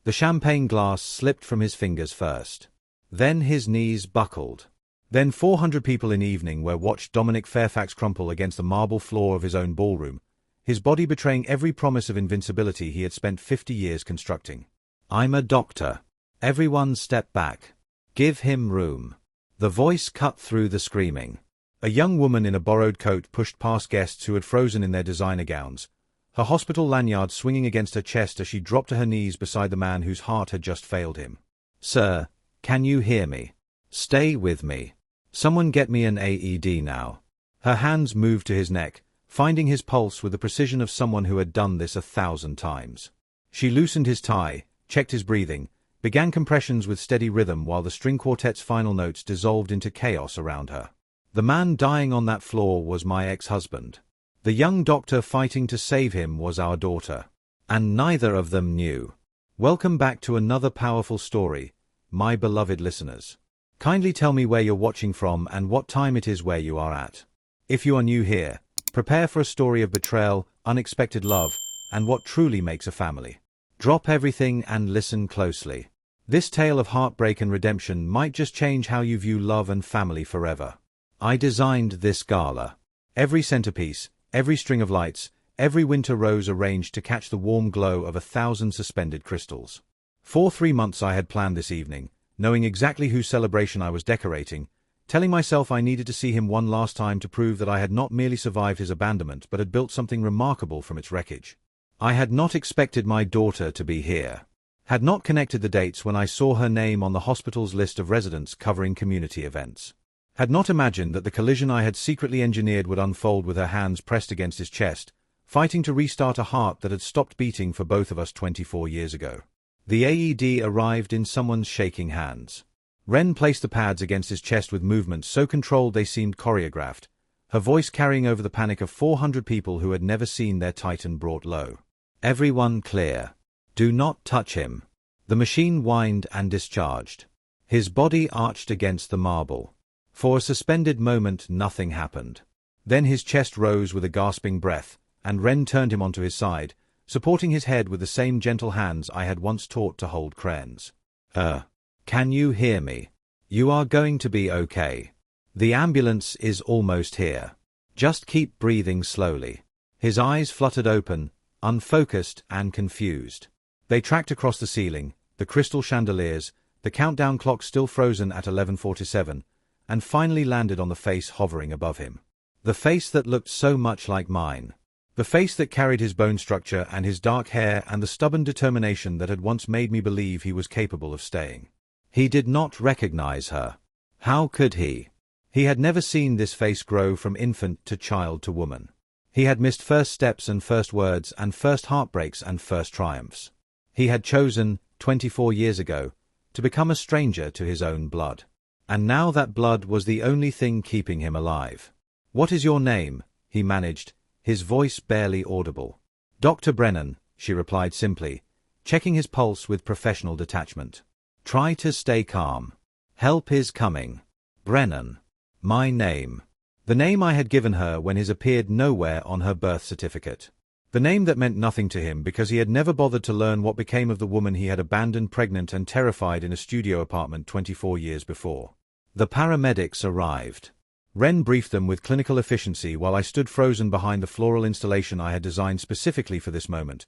The champagne glass slipped from his fingers first. Then his knees buckled. Then 400 people in evening wear watched Dominic Fairfax crumple against the marble floor of his own ballroom, his body betraying every promise of invincibility he had spent 50 years constructing. "I'm a doctor. Everyone step back. Give him room." The voice cut through the screaming. A young woman in a borrowed coat pushed past guests who had frozen in their designer gowns, her hospital lanyard swinging against her chest as she dropped to her knees beside the man whose heart had just failed him. "Sir, can you hear me? Stay with me. Someone get me an AED now." Her hands moved to his neck, finding his pulse with the precision of someone who had done this 1,000 times. She loosened his tie, checked his breathing, began compressions with steady rhythm while the string quartet's final notes dissolved into chaos around her. The man dying on that floor was my ex-husband. The young doctor fighting to save him was our daughter. And neither of them knew. Welcome back to another powerful story, my beloved listeners. Kindly tell me where you're watching from and what time it is where you are at. If you are new here, prepare for a story of betrayal, unexpected love, and what truly makes a family. Drop everything and listen closely. This tale of heartbreak and redemption might just change how you view love and family forever. I designed this gala. Every centerpiece, every string of lights, every winter rose arranged to catch the warm glow of 1,000 suspended crystals. For 3 months I had planned this evening, knowing exactly whose celebration I was decorating, telling myself I needed to see him one last time to prove that I had not merely survived his abandonment but had built something remarkable from its wreckage. I had not expected my daughter to be here. Had not connected the dates when I saw her name on the hospital's list of residents covering community events. Had not imagined that the collision I had secretly engineered would unfold with her hands pressed against his chest, fighting to restart a heart that had stopped beating for both of us 24 years ago. The AED arrived in someone's shaking hands. Ren placed the pads against his chest with movements so controlled they seemed choreographed, her voice carrying over the panic of 400 people who had never seen their titan brought low. "Everyone clear. Do not touch him." The machine whined and discharged. His body arched against the marble. For a suspended moment nothing happened. Then his chest rose with a gasping breath, and Ren turned him onto his side, supporting his head with the same gentle hands I had once taught to hold Kren's. Can you hear me? You are going to be okay. The ambulance is almost here. Just keep breathing slowly." His eyes fluttered open, unfocused and confused. They tracked across the ceiling, the crystal chandeliers, the countdown clock still frozen at 11:47, and finally landed on the face hovering above him. The face that looked so much like mine. The face that carried his bone structure and his dark hair and the stubborn determination that had once made me believe he was capable of staying. He did not recognize her. How could he? He had never seen this face grow from infant to child to woman. He had missed first steps and first words and first heartbreaks and first triumphs. He had chosen, 24 years ago, to become a stranger to his own blood. And now that blood was the only thing keeping him alive. "What is your name?" he managed, his voice barely audible. "Dr. Brennan," she replied simply, checking his pulse with professional detachment. "Try to stay calm. Help is coming." Brennan. My name. The name I had given her when his appeared nowhere on her birth certificate. The name that meant nothing to him because he had never bothered to learn what became of the woman he had abandoned pregnant and terrified in a studio apartment 24 years before. The paramedics arrived. Ren briefed them with clinical efficiency while I stood frozen behind the floral installation I had designed specifically for this moment,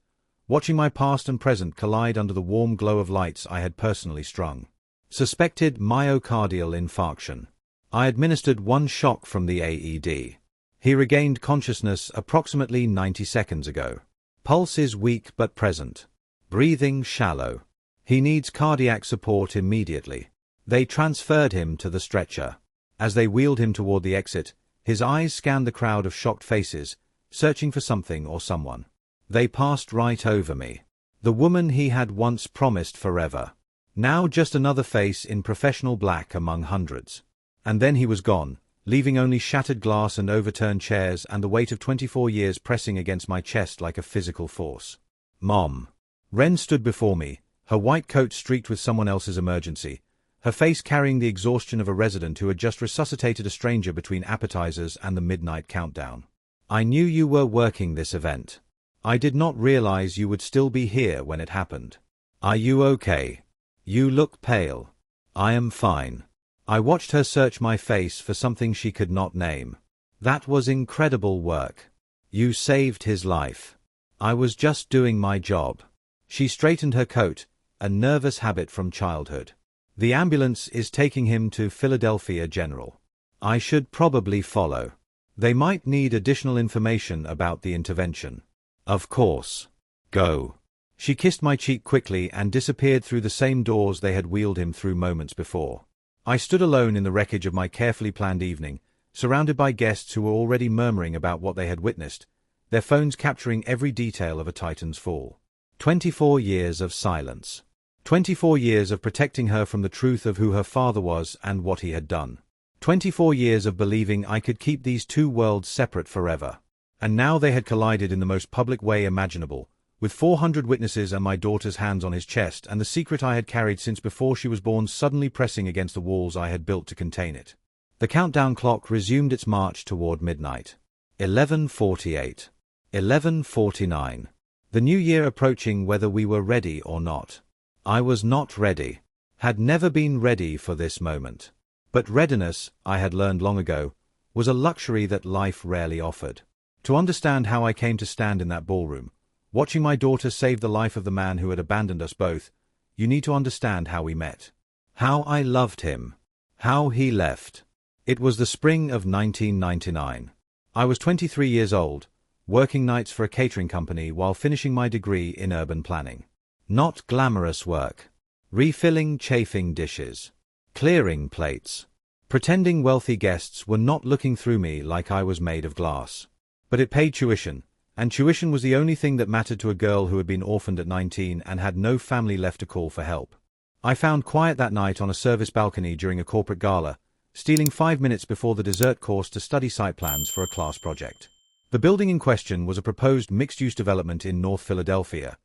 watching my past and present collide under the warm glow of lights I had personally strung. Suspected myocardial infarction. I administered one shock from the AED. He regained consciousness approximately 90 seconds ago. Pulse is weak but present. Breathing shallow. He needs cardiac support immediately. They transferred him to the stretcher. As they wheeled him toward the exit, his eyes scanned the crowd of shocked faces, searching for something or someone. They passed right over me. The woman he had once promised forever. Now just another face in professional black among hundreds. And then he was gone, leaving only shattered glass and overturned chairs and the weight of 24 years pressing against my chest like a physical force. "Mom." Ren stood before me, her white coat streaked with someone else's emergency, her face carrying the exhaustion of a resident who had just resuscitated a stranger between appetizers and the midnight countdown. "I knew you were working this event. I did not realize you would still be here when it happened." Are you okay? You look pale. I am fine. I watched her search my face for something she could not name. That was incredible work. You saved his life. I was just doing my job. She straightened her coat, a nervous habit from childhood. The ambulance is taking him to Philadelphia General. I should probably follow. They might need additional information about the intervention. Of course. Go. She kissed my cheek quickly and disappeared through the same doors they had wheeled him through moments before. I stood alone in the wreckage of my carefully planned evening, surrounded by guests who were already murmuring about what they had witnessed, their phones capturing every detail of a Titan's fall. 24 years of silence. 24 years of protecting her from the truth of who her father was and what he had done. 24 years of believing I could keep these two worlds separate forever. And now they had collided in the most public way imaginable, with 400 witnesses and my daughter's hands on his chest and the secret I had carried since before she was born suddenly pressing against the walls I had built to contain it. The countdown clock resumed its march toward midnight. 11:48. 11:49. The new year approaching whether we were ready or not. I was not ready. Had never been ready for this moment. But readiness, I had learned long ago, was a luxury that life rarely offered. To understand how I came to stand in that ballroom, watching my daughter save the life of the man who had abandoned us both, you need to understand how we met. How I loved him. How he left. It was the spring of 1999. I was 23 years old, working nights for a catering company while finishing my degree in urban planning. Not glamorous work. Refilling chafing dishes. Clearing plates. Pretending wealthy guests were not looking through me like I was made of glass. But it paid tuition, and tuition was the only thing that mattered to a girl who had been orphaned at 19 and had no family left to call for help. I found quiet that night on a service balcony during a corporate gala, stealing 5 minutes before the dessert course to study site plans for a class project. The building in question was a proposed mixed-use development in North Philadelphia,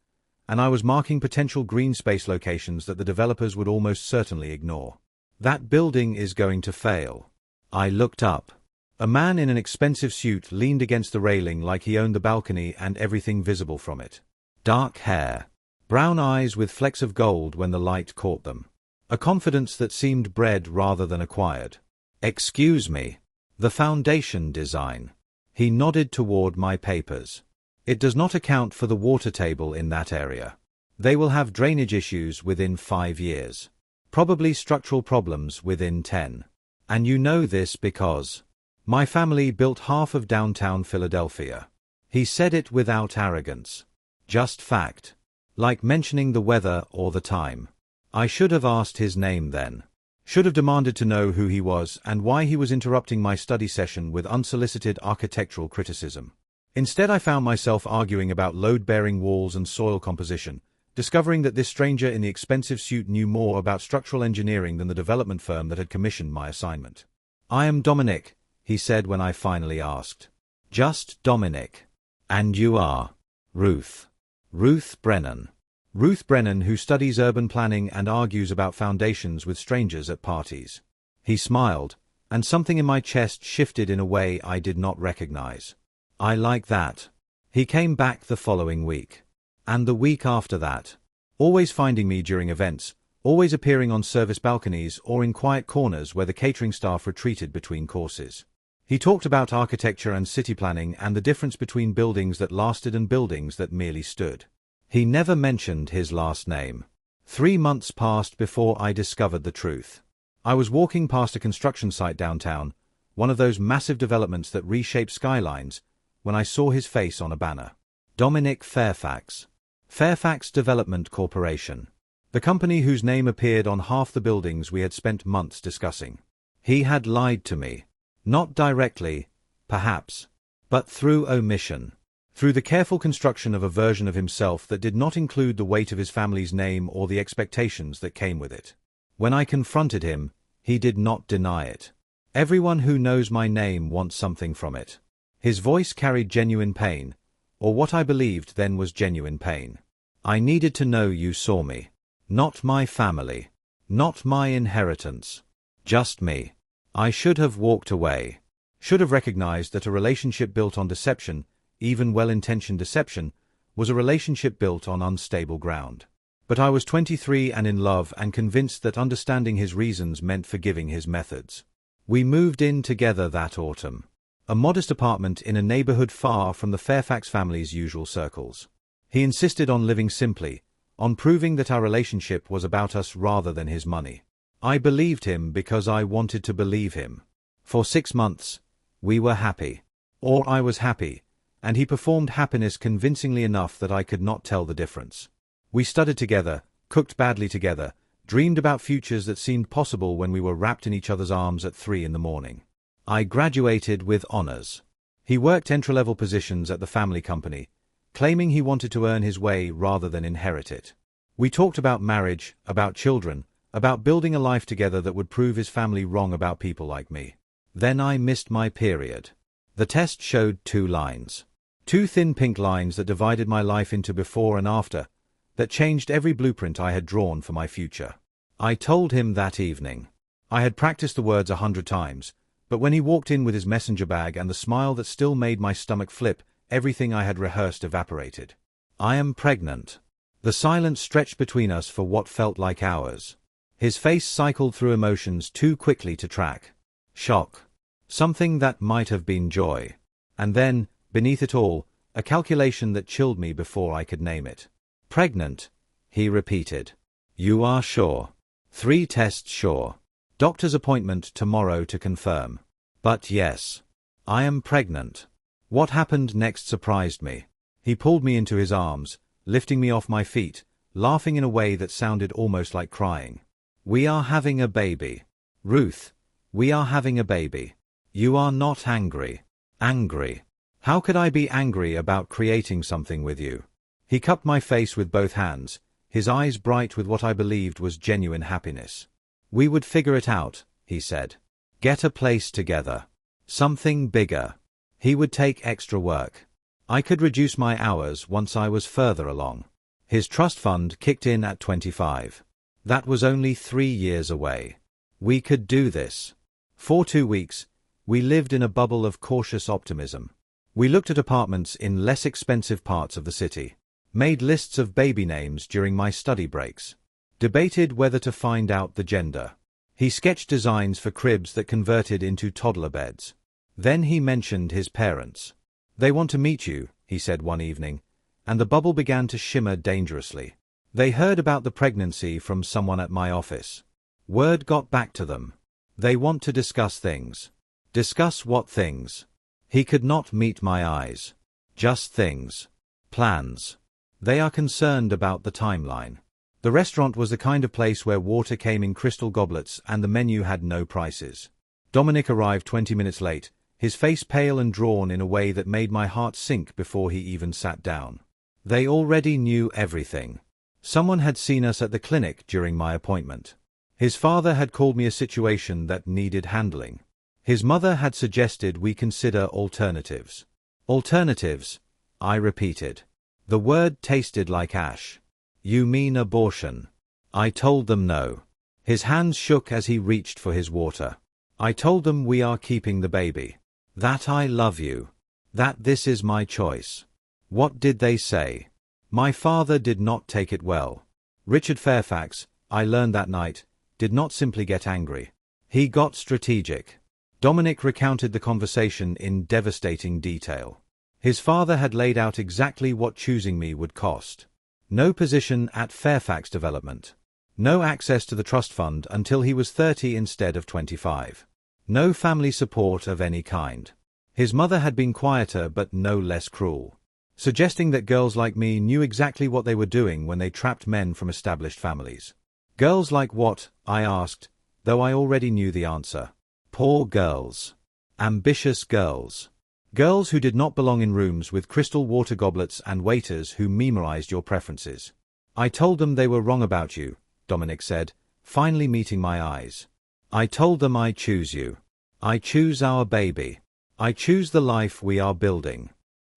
and I was marking potential green space locations that the developers would almost certainly ignore. That building is going to fail. I looked up. A man in an expensive suit leaned against the railing like he owned the balcony and everything visible from it. Dark hair. Brown eyes with flecks of gold when the light caught them. A confidence that seemed bred rather than acquired. Excuse me. The foundation design. He nodded toward my papers. It does not account for the water table in that area. They will have drainage issues within 5 years. Probably structural problems within 10. And you know this because my family built half of downtown Philadelphia. He said it without arrogance. Just fact. Like mentioning the weather or the time. I should have asked his name then. Should have demanded to know who he was and why he was interrupting my study session with unsolicited architectural criticism. Instead, I found myself arguing about load-bearing walls and soil composition, discovering that this stranger in the expensive suit knew more about structural engineering than the development firm that had commissioned my assignment. I am Dominic, he said when I finally asked. Just Dominic. And you are? Ruth. Ruth Brennan. Ruth Brennan, who studies urban planning and argues about foundations with strangers at parties. He smiled, and something in my chest shifted in a way I did not recognize. I like that. He came back the following week. And the week after that. Always finding me during events, always appearing on service balconies or in quiet corners where the catering staff retreated between courses. He talked about architecture and city planning and the difference between buildings that lasted and buildings that merely stood. He never mentioned his last name. 3 months passed before I discovered the truth. I was walking past a construction site downtown, one of those massive developments that reshape skylines, when I saw his face on a banner. Dominic Fairfax. Fairfax Development Corporation. The company whose name appeared on half the buildings we had spent months discussing. He had lied to me. Not directly, perhaps, but through omission. Through the careful construction of a version of himself that did not include the weight of his family's name or the expectations that came with it. When I confronted him, he did not deny it. Everyone who knows my name wants something from it. His voice carried genuine pain, or what I believed then was genuine pain. I needed to know you saw me. Not my family. Not my inheritance. Just me. I should have walked away. Should have recognized that a relationship built on deception, even well-intentioned deception, was a relationship built on unstable ground. But I was 23 and in love and convinced that understanding his reasons meant forgiving his methods. We moved in together that autumn. A modest apartment in a neighborhood far from the Fairfax family's usual circles. He insisted on living simply, on proving that our relationship was about us rather than his money. I believed him because I wanted to believe him. For 6 months, we were happy. Or I was happy, and he performed happiness convincingly enough that I could not tell the difference. We studied together, cooked badly together, dreamed about futures that seemed possible when we were wrapped in each other's arms at 3 in the morning. I graduated with honors. He worked entry-level positions at the family company, claiming he wanted to earn his way rather than inherit it. We talked about marriage, about children, about building a life together that would prove his family wrong about people like me. Then I missed my period. The test showed 2 lines. 2 thin pink lines that divided my life into before and after, that changed every blueprint I had drawn for my future. I told him that evening. I had practiced the words 100 times, but when he walked in with his messenger bag and the smile that still made my stomach flip, everything I had rehearsed evaporated. I am pregnant. The silence stretched between us for what felt like hours. His face cycled through emotions too quickly to track. Shock. Something that might have been joy. And then, beneath it all, a calculation that chilled me before I could name it. Pregnant, he repeated. You are sure? 3 tests sure. Doctor's appointment tomorrow to confirm. But yes, I am pregnant. What happened next surprised me. He pulled me into his arms, lifting me off my feet, laughing in a way that sounded almost like crying. We are having a baby. Ruth, we are having a baby. You are not angry. Angry. How could I be angry about creating something with you? He cupped my face with both hands, his eyes bright with what I believed was genuine happiness. We would figure it out, he said. Get a place together. Something bigger. He would take extra work. I could reduce my hours once I was further along. His trust fund kicked in at 25. That was only 3 years away. We could do this. For 2 weeks, we lived in a bubble of cautious optimism. We looked at apartments in less expensive parts of the city, made lists of baby names during my study breaks, debated whether to find out the gender. He sketched designs for cribs that converted into toddler beds. Then he mentioned his parents. They want to meet you, he said one evening, and the bubble began to shimmer dangerously. They heard about the pregnancy from someone at my office. Word got back to them. They want to discuss things. Discuss what things? He could not meet my eyes. Just things. Plans. They are concerned about the timeline. The restaurant was the kind of place where water came in crystal goblets and the menu had no prices. Dominic arrived 20 minutes late, his face pale and drawn in a way that made my heart sink before he even sat down. They already knew everything. Someone had seen us at the clinic during my appointment. His father had called me a situation that needed handling. His mother had suggested we consider alternatives. Alternatives, I repeated. The word tasted like ash. You mean abortion? I told them no. His hands shook as he reached for his water. I told them we are keeping the baby. That I love you. That this is my choice. What did they say? My father did not take it well. Richard Fairfax, I learned that night, did not simply get angry. He got strategic. Dominic recounted the conversation in devastating detail. His father had laid out exactly what choosing me would cost. No position at Fairfax Development. No access to the trust fund until he was 30 instead of 25. No family support of any kind. His mother had been quieter but no less cruel, suggesting that girls like me knew exactly what they were doing when they trapped men from established families. Girls like what? I asked, though I already knew the answer. Poor girls. Ambitious girls. Girls who did not belong in rooms with crystal water goblets and waiters who memorized your preferences. I told them they were wrong about you, Dominic said, finally meeting my eyes. I told them I choose you. I choose our baby. I choose the life we are building.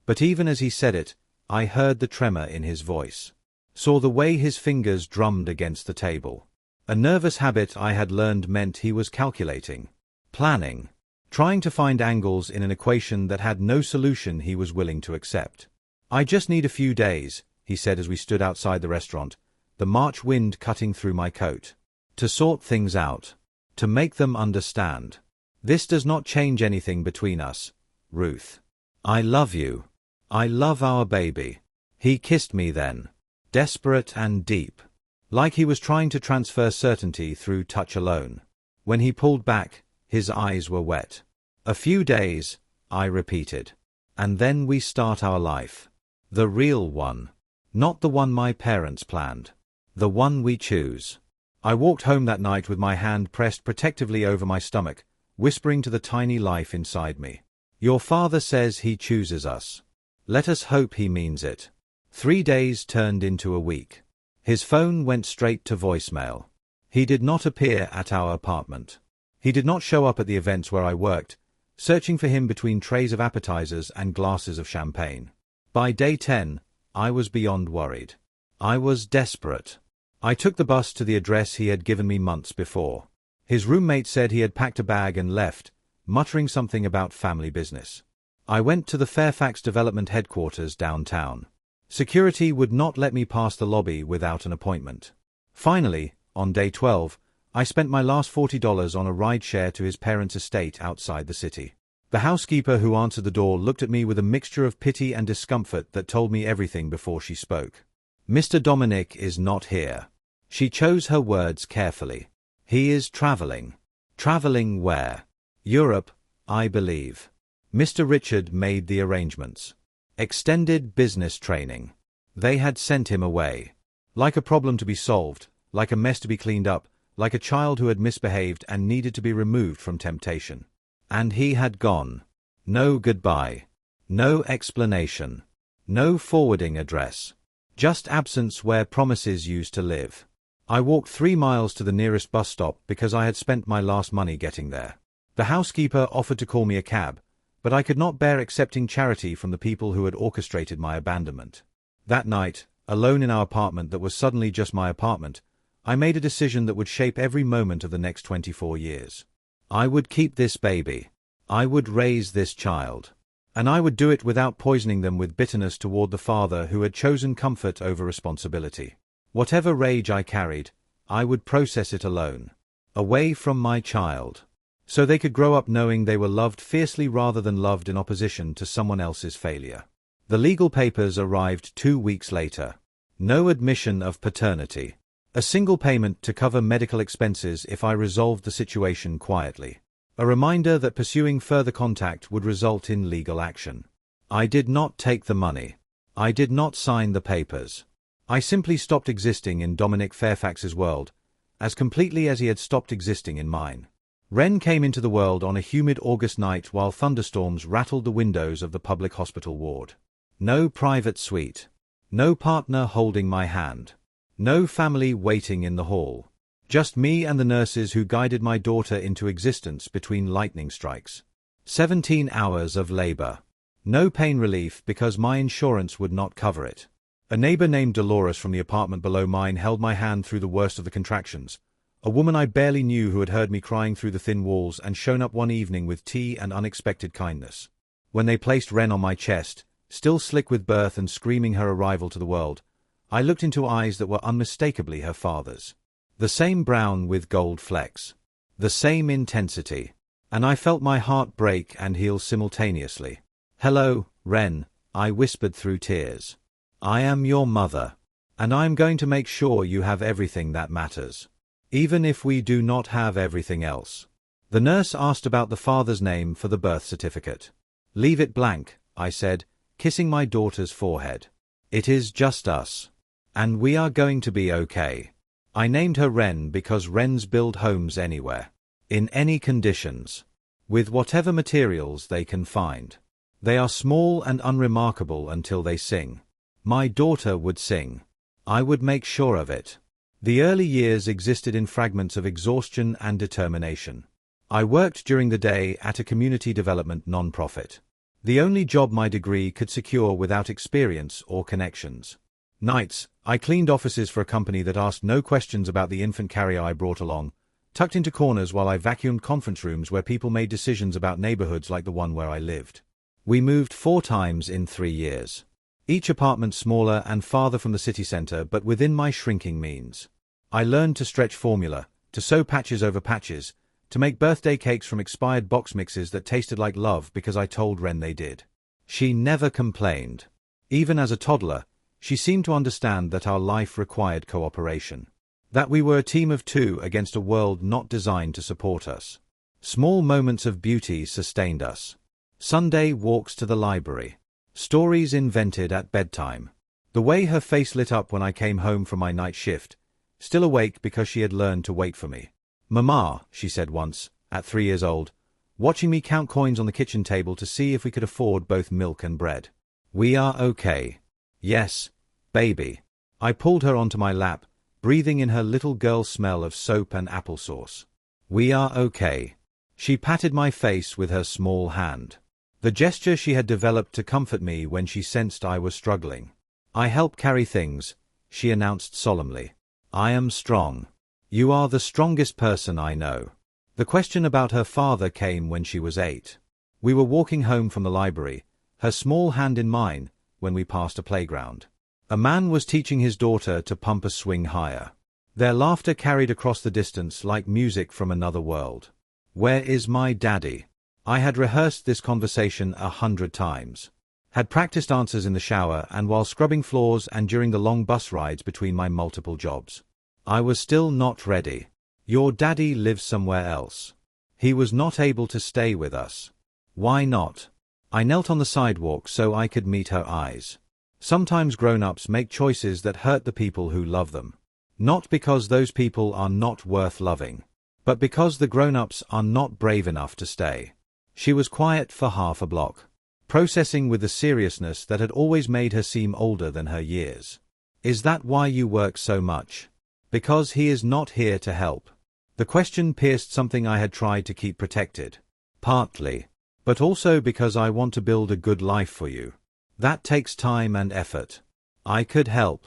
But even as he said it, I heard the tremor in his voice. Saw the way his fingers drummed against the table. A nervous habit I had learned meant he was calculating. Planning. Trying to find angles in an equation that had no solution he was willing to accept. I just need a few days, he said as we stood outside the restaurant, the March wind cutting through my coat. To sort things out. To make them understand. This does not change anything between us, Ruth. I love you. I love our baby. He kissed me then. Desperate and deep. Like he was trying to transfer certainty through touch alone. When he pulled back, his eyes were wet. A few days, I repeated. And then we start our life. The real one. Not the one my parents planned. The one we choose. I walked home that night with my hand pressed protectively over my stomach, whispering to the tiny life inside me. Your father says he chooses us. Let us hope he means it. 3 days turned into a week. His phone went straight to voicemail. He did not appear at our apartment. He did not show up at the events where I worked, searching for him between trays of appetizers and glasses of champagne. By day 10, I was beyond worried. I was desperate. I took the bus to the address he had given me months before. His roommate said he had packed a bag and left, muttering something about family business. I went to the Fairfax Development headquarters downtown. Security would not let me pass the lobby without an appointment. Finally, on day 12, I spent my last $40 on a ride-share to his parents' estate outside the city. The housekeeper who answered the door looked at me with a mixture of pity and discomfort that told me everything before she spoke. Mr. Dominic is not here. She chose her words carefully. He is traveling. Traveling where? Europe, I believe. Mr. Richard made the arrangements. Extended business training. They had sent him away. Like a problem to be solved, like a mess to be cleaned up, like a child who had misbehaved and needed to be removed from temptation. And he had gone. No goodbye. No explanation. No forwarding address. Just absence where promises used to live. I walked 3 miles to the nearest bus stop because I had spent my last money getting there. The housekeeper offered to call me a cab, but I could not bear accepting charity from the people who had orchestrated my abandonment. That night, alone in our apartment that was suddenly just my apartment, I made a decision that would shape every moment of the next 24 years. I would keep this baby. I would raise this child. And I would do it without poisoning them with bitterness toward the father who had chosen comfort over responsibility. Whatever rage I carried, I would process it alone. Away from my child. So they could grow up knowing they were loved fiercely rather than loved in opposition to someone else's failure. The legal papers arrived 2 weeks later. No admission of paternity. A single payment to cover medical expenses if I resolved the situation quietly. A reminder that pursuing further contact would result in legal action. I did not take the money. I did not sign the papers. I simply stopped existing in Dominic Fairfax's world, as completely as he had stopped existing in mine. Ren came into the world on a humid August night while thunderstorms rattled the windows of the public hospital ward. No private suite. No partner holding my hand. No family waiting in the hall. Just me and the nurses who guided my daughter into existence between lightning strikes. 17 hours of labor. No pain relief because my insurance would not cover it. A neighbor named Dolores from the apartment below mine held my hand through the worst of the contractions. A woman I barely knew who had heard me crying through the thin walls and shown up one evening with tea and unexpected kindness. When they placed Ren on my chest, still slick with birth and screaming her arrival to the world, I looked into eyes that were unmistakably her father's. The same brown with gold flecks. The same intensity. And I felt my heart break and heal simultaneously. Hello, Ren, I whispered through tears. I am your mother. And I am going to make sure you have everything that matters. Even if we do not have everything else. The nurse asked about the father's name for the birth certificate. Leave it blank, I said, kissing my daughter's forehead. It is just us. And we are going to be okay. I named her Ren because wrens build homes anywhere. In any conditions. With whatever materials they can find. They are small and unremarkable until they sing. My daughter would sing. I would make sure of it. The early years existed in fragments of exhaustion and determination. I worked during the day at a community development non-profit. The only job my degree could secure without experience or connections. Nights, I cleaned offices for a company that asked no questions about the infant carrier I brought along, tucked into corners while I vacuumed conference rooms where people made decisions about neighborhoods like the one where I lived. We moved 4 times in 3 years. Each apartment smaller and farther from the city center, but within my shrinking means. I learned to stretch formula, to sew patches over patches, to make birthday cakes from expired box mixes that tasted like love because I told Ren they did. She never complained. Even as a toddler, she seemed to understand that our life required cooperation. That we were a team of two against a world not designed to support us. Small moments of beauty sustained us. Sunday walks to the library. Stories invented at bedtime. The way her face lit up when I came home from my night shift, still awake because she had learned to wait for me. "Mama," she said once, at 3 years old, watching me count coins on the kitchen table to see if we could afford both milk and bread. "We are okay." "Yes, baby." I pulled her onto my lap, breathing in her little girl smell of soap and applesauce. "We are okay." She patted my face with her small hand. The gesture she had developed to comfort me when she sensed I was struggling. "I help carry things," she announced solemnly. "I am strong. You are the strongest person I know." The question about her father came when she was 8. We were walking home from the library, her small hand in mine, when we passed a playground. A man was teaching his daughter to pump a swing higher. Their laughter carried across the distance like music from another world. "Where is my daddy?" I had rehearsed this conversation 100 times. Had practiced answers in the shower and while scrubbing floors and during the long bus rides between my multiple jobs. I was still not ready. "Your daddy lives somewhere else. He was not able to stay with us." "Why not?" I knelt on the sidewalk so I could meet her eyes. Sometimes grown-ups make choices that hurt the people who love them. Not because those people are not worth loving, but because the grown-ups are not brave enough to stay. She was quiet for half a block, processing with the seriousness that had always made her seem older than her years. "Is that why you work so much?" "Because he is not here to help." The question pierced something I had tried to keep protected. "Partly. But also because I want to build a good life for you. That takes time and effort." "I could help."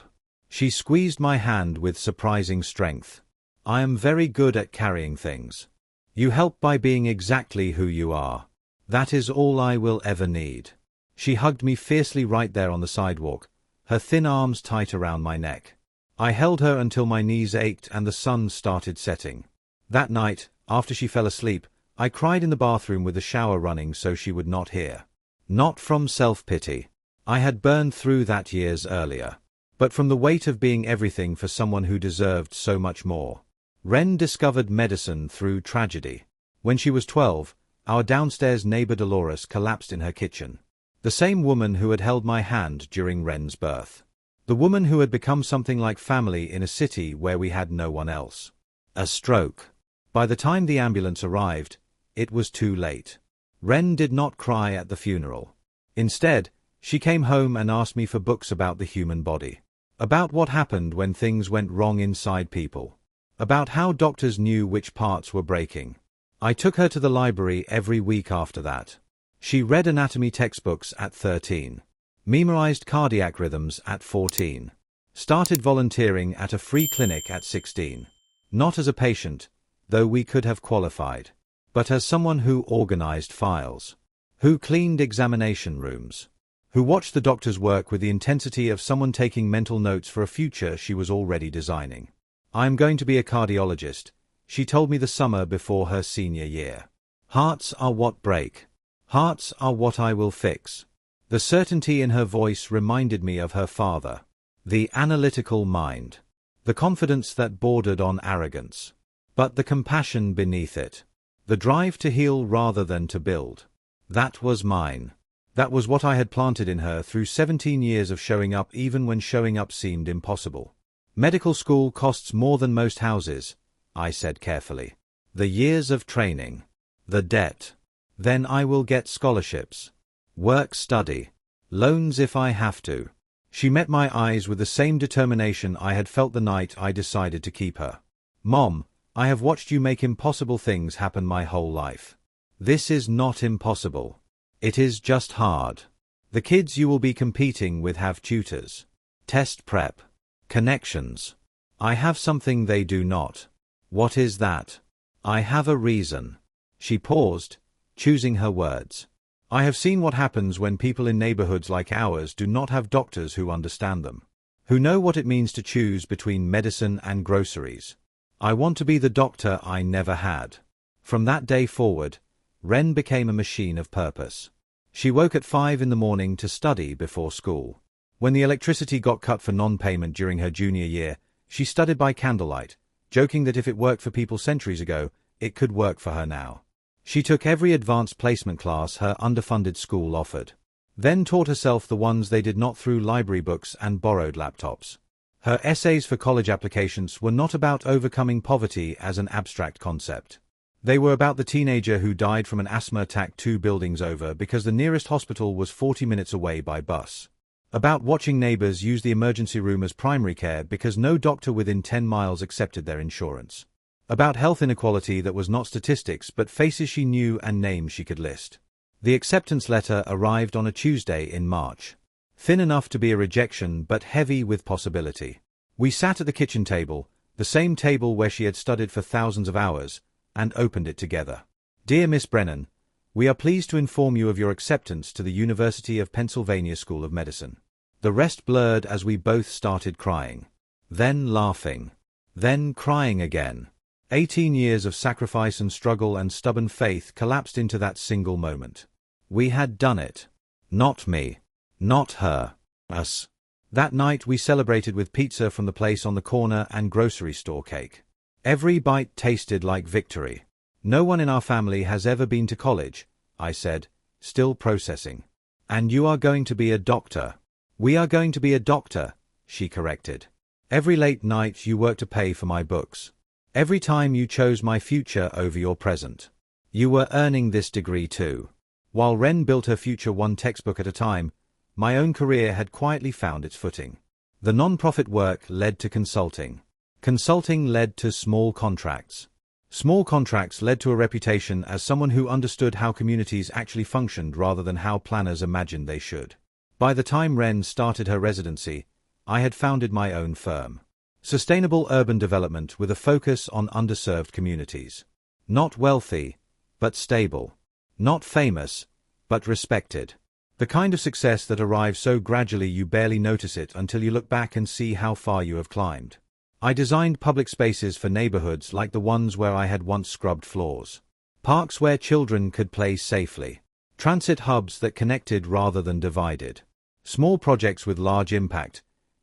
She squeezed my hand with surprising strength. "I am very good at carrying things. You help by being exactly who you are. That is all I will ever need." She hugged me fiercely right there on the sidewalk, her thin arms tight around my neck. I held her until my knees ached and the sun started setting. That night, after she fell asleep, I cried in the bathroom with the shower running so she would not hear. Not from self-pity. I had burned through that years earlier. But from the weight of being everything for someone who deserved so much more. Ren discovered medicine through tragedy. When she was 12, our downstairs neighbor Dolores collapsed in her kitchen. The same woman who had held my hand during Ren's birth. The woman who had become something like family in a city where we had no one else. A stroke. By the time the ambulance arrived, it was too late. Ren did not cry at the funeral. Instead, she came home and asked me for books about the human body. About what happened when things went wrong inside people. About how doctors knew which parts were breaking. I took her to the library every week after that. She read anatomy textbooks at 13. Memorized cardiac rhythms at 14. Started volunteering at a free clinic at 16. Not as a patient, though we could have qualified, but as someone who organized files, who cleaned examination rooms, who watched the doctors work with the intensity of someone taking mental notes for a future she was already designing. "I am going to be a cardiologist," she told me the summer before her senior year. "Hearts are what break. Hearts are what I will fix." The certainty in her voice reminded me of her father. The analytical mind. The confidence that bordered on arrogance. But the compassion beneath it. The drive to heal rather than to build. That was mine. That was what I had planted in her through 17 years of showing up even when showing up seemed impossible. "Medical school costs more than most houses," I said carefully. "The years of training. The debt. Then I will get scholarships. Work, study. Loans if I have to." She met my eyes with the same determination I had felt the night I decided to keep her. "Mom, I have watched you make impossible things happen my whole life. This is not impossible. It is just hard. The kids you will be competing with have tutors. Test prep. Connections. I have something they do not." "What is that?" "I have a reason." She paused, choosing her words. I have seen what happens when people in neighborhoods like ours do not have doctors who understand them, who know what it means to choose between medicine and groceries. I want to be the doctor I never had. From that day forward, Ren became a machine of purpose. She woke at 5 in the morning to study before school. When the electricity got cut for non-payment during her junior year, she studied by candlelight, joking that if it worked for people centuries ago, it could work for her now. She took every advanced placement class her underfunded school offered, then taught herself the ones they did not through library books and borrowed laptops. Her essays for college applications were not about overcoming poverty as an abstract concept. They were about the teenager who died from an asthma attack 2 buildings over because the nearest hospital was 40 minutes away by bus. About watching neighbors use the emergency room as primary care because no doctor within 10 miles accepted their insurance. About health inequality that was not statistics but faces she knew and names she could list. The acceptance letter arrived on a Tuesday in March. Thin enough to be a rejection but heavy with possibility. We sat at the kitchen table, the same table where she had studied for thousands of hours, and opened it together. Dear Miss Brennan, we are pleased to inform you of your acceptance to the University of Pennsylvania School of Medicine. The rest blurred as we both started crying. Then laughing. Then crying again. 18 years of sacrifice and struggle and stubborn faith collapsed into that single moment. We had done it. Not me. Not her. Us. That night we celebrated with pizza from the place on the corner and grocery store cake. Every bite tasted like victory. No one in our family has ever been to college, I said, still processing. And you are going to be a doctor. We are going to be a doctor, she corrected. Every late night you worked to pay for my books. Every time you chose my future over your present. You were earning this degree too. While Ren built her future one textbook at a time, my own career had quietly found its footing. The non-profit work led to consulting. Consulting led to small contracts. Small contracts led to a reputation as someone who understood how communities actually functioned rather than how planners imagined they should. By the time Ren started her residency, I had founded my own firm. Sustainable urban development with a focus on underserved communities. Not wealthy, but stable. Not famous, but respected. The kind of success that arrives so gradually you barely notice it until you look back and see how far you have climbed. I designed public spaces for neighborhoods like the ones where I had once scrubbed floors. Parks where children could play safely. Transit hubs that connected rather than divided. Small projects with large impact,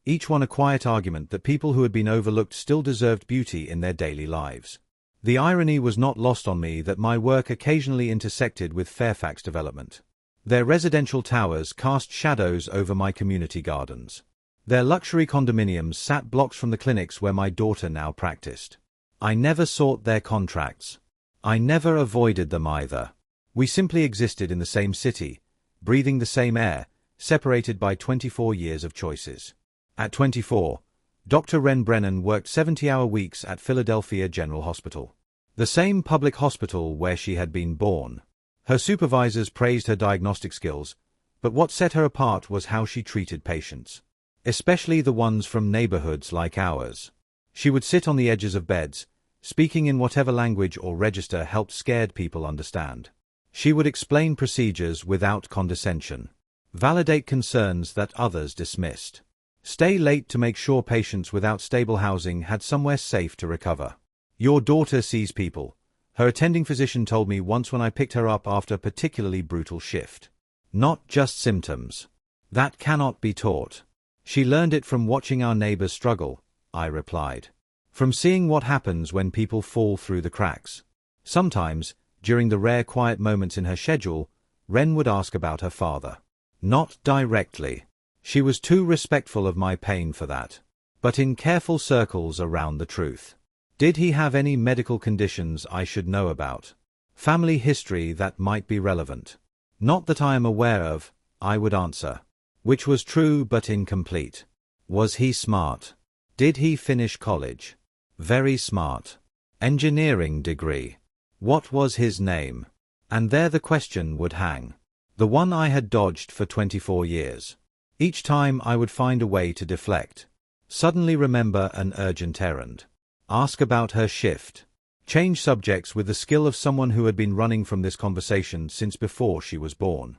each one a quiet argument that people who had been overlooked still deserved beauty in their daily lives. The irony was not lost on me that my work occasionally intersected with Fairfax development. Their residential towers cast shadows over my community gardens. Their luxury condominiums sat blocks from the clinics where my daughter now practiced. I never sought their contracts. I never avoided them either. We simply existed in the same city, breathing the same air, separated by 24 years of choices. At 24, Dr. Ren Brennan worked 70-hour weeks at Philadelphia General Hospital. The same public hospital where she had been born. Her supervisors praised her diagnostic skills, but what set her apart was how she treated patients. Especially the ones from neighborhoods like ours. She would sit on the edges of beds, speaking in whatever language or register helped scared people understand. She would explain procedures without condescension. Validate concerns that others dismissed. Stay late to make sure patients without stable housing had somewhere safe to recover. Your daughter sees people, her attending physician told me once when I picked her up after a particularly brutal shift. Not just symptoms. That cannot be taught. She learned it from watching our neighbors struggle, I replied. From seeing what happens when people fall through the cracks. Sometimes, during the rare quiet moments in her schedule, Ren would ask about her father. Not directly. She was too respectful of my pain for that. But in careful circles around the truth. Did he have any medical conditions I should know about? Family history that might be relevant? Not that I am aware of, I would answer. Which was true but incomplete. Was he smart? Did he finish college? Very smart. Engineering degree. What was his name? And there the question would hang. The one I had dodged for 24 years. Each time I would find a way to deflect. Suddenly remember an urgent errand. Ask about her shift. Change subjects with the skill of someone who had been running from this conversation since before she was born.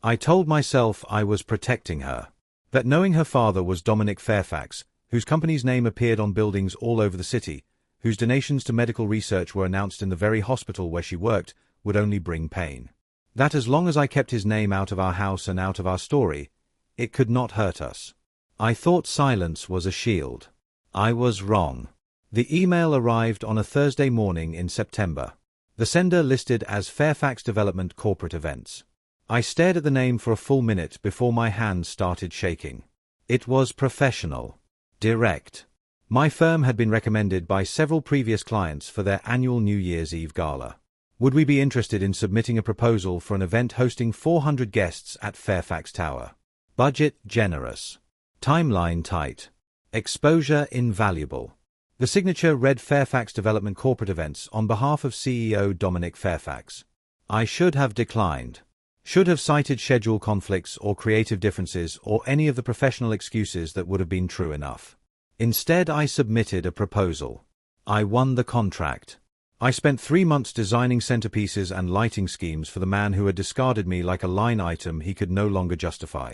I told myself I was protecting her. That knowing her father was Dominic Fairfax, whose company's name appeared on buildings all over the city, whose donations to medical research were announced in the very hospital where she worked, would only bring pain. That as long as I kept his name out of our house and out of our story, it could not hurt us. I thought silence was a shield. I was wrong. The email arrived on a Thursday morning in September. The sender listed as Fairfax Development Corporate Events. I stared at the name for a full minute before my hands started shaking. It was professional. Direct. My firm had been recommended by several previous clients for their annual New Year's Eve gala. Would we be interested in submitting a proposal for an event hosting 400 guests at Fairfax Tower? Budget generous. Timeline tight. Exposure invaluable. The signature read Fairfax Development Corporate Events on behalf of CEO Dominic Fairfax. I should have declined. Should have cited schedule conflicts or creative differences or any of the professional excuses that would have been true enough. Instead, I submitted a proposal. I won the contract. I spent 3 months designing centerpieces and lighting schemes for the man who had discarded me like a line item he could no longer justify.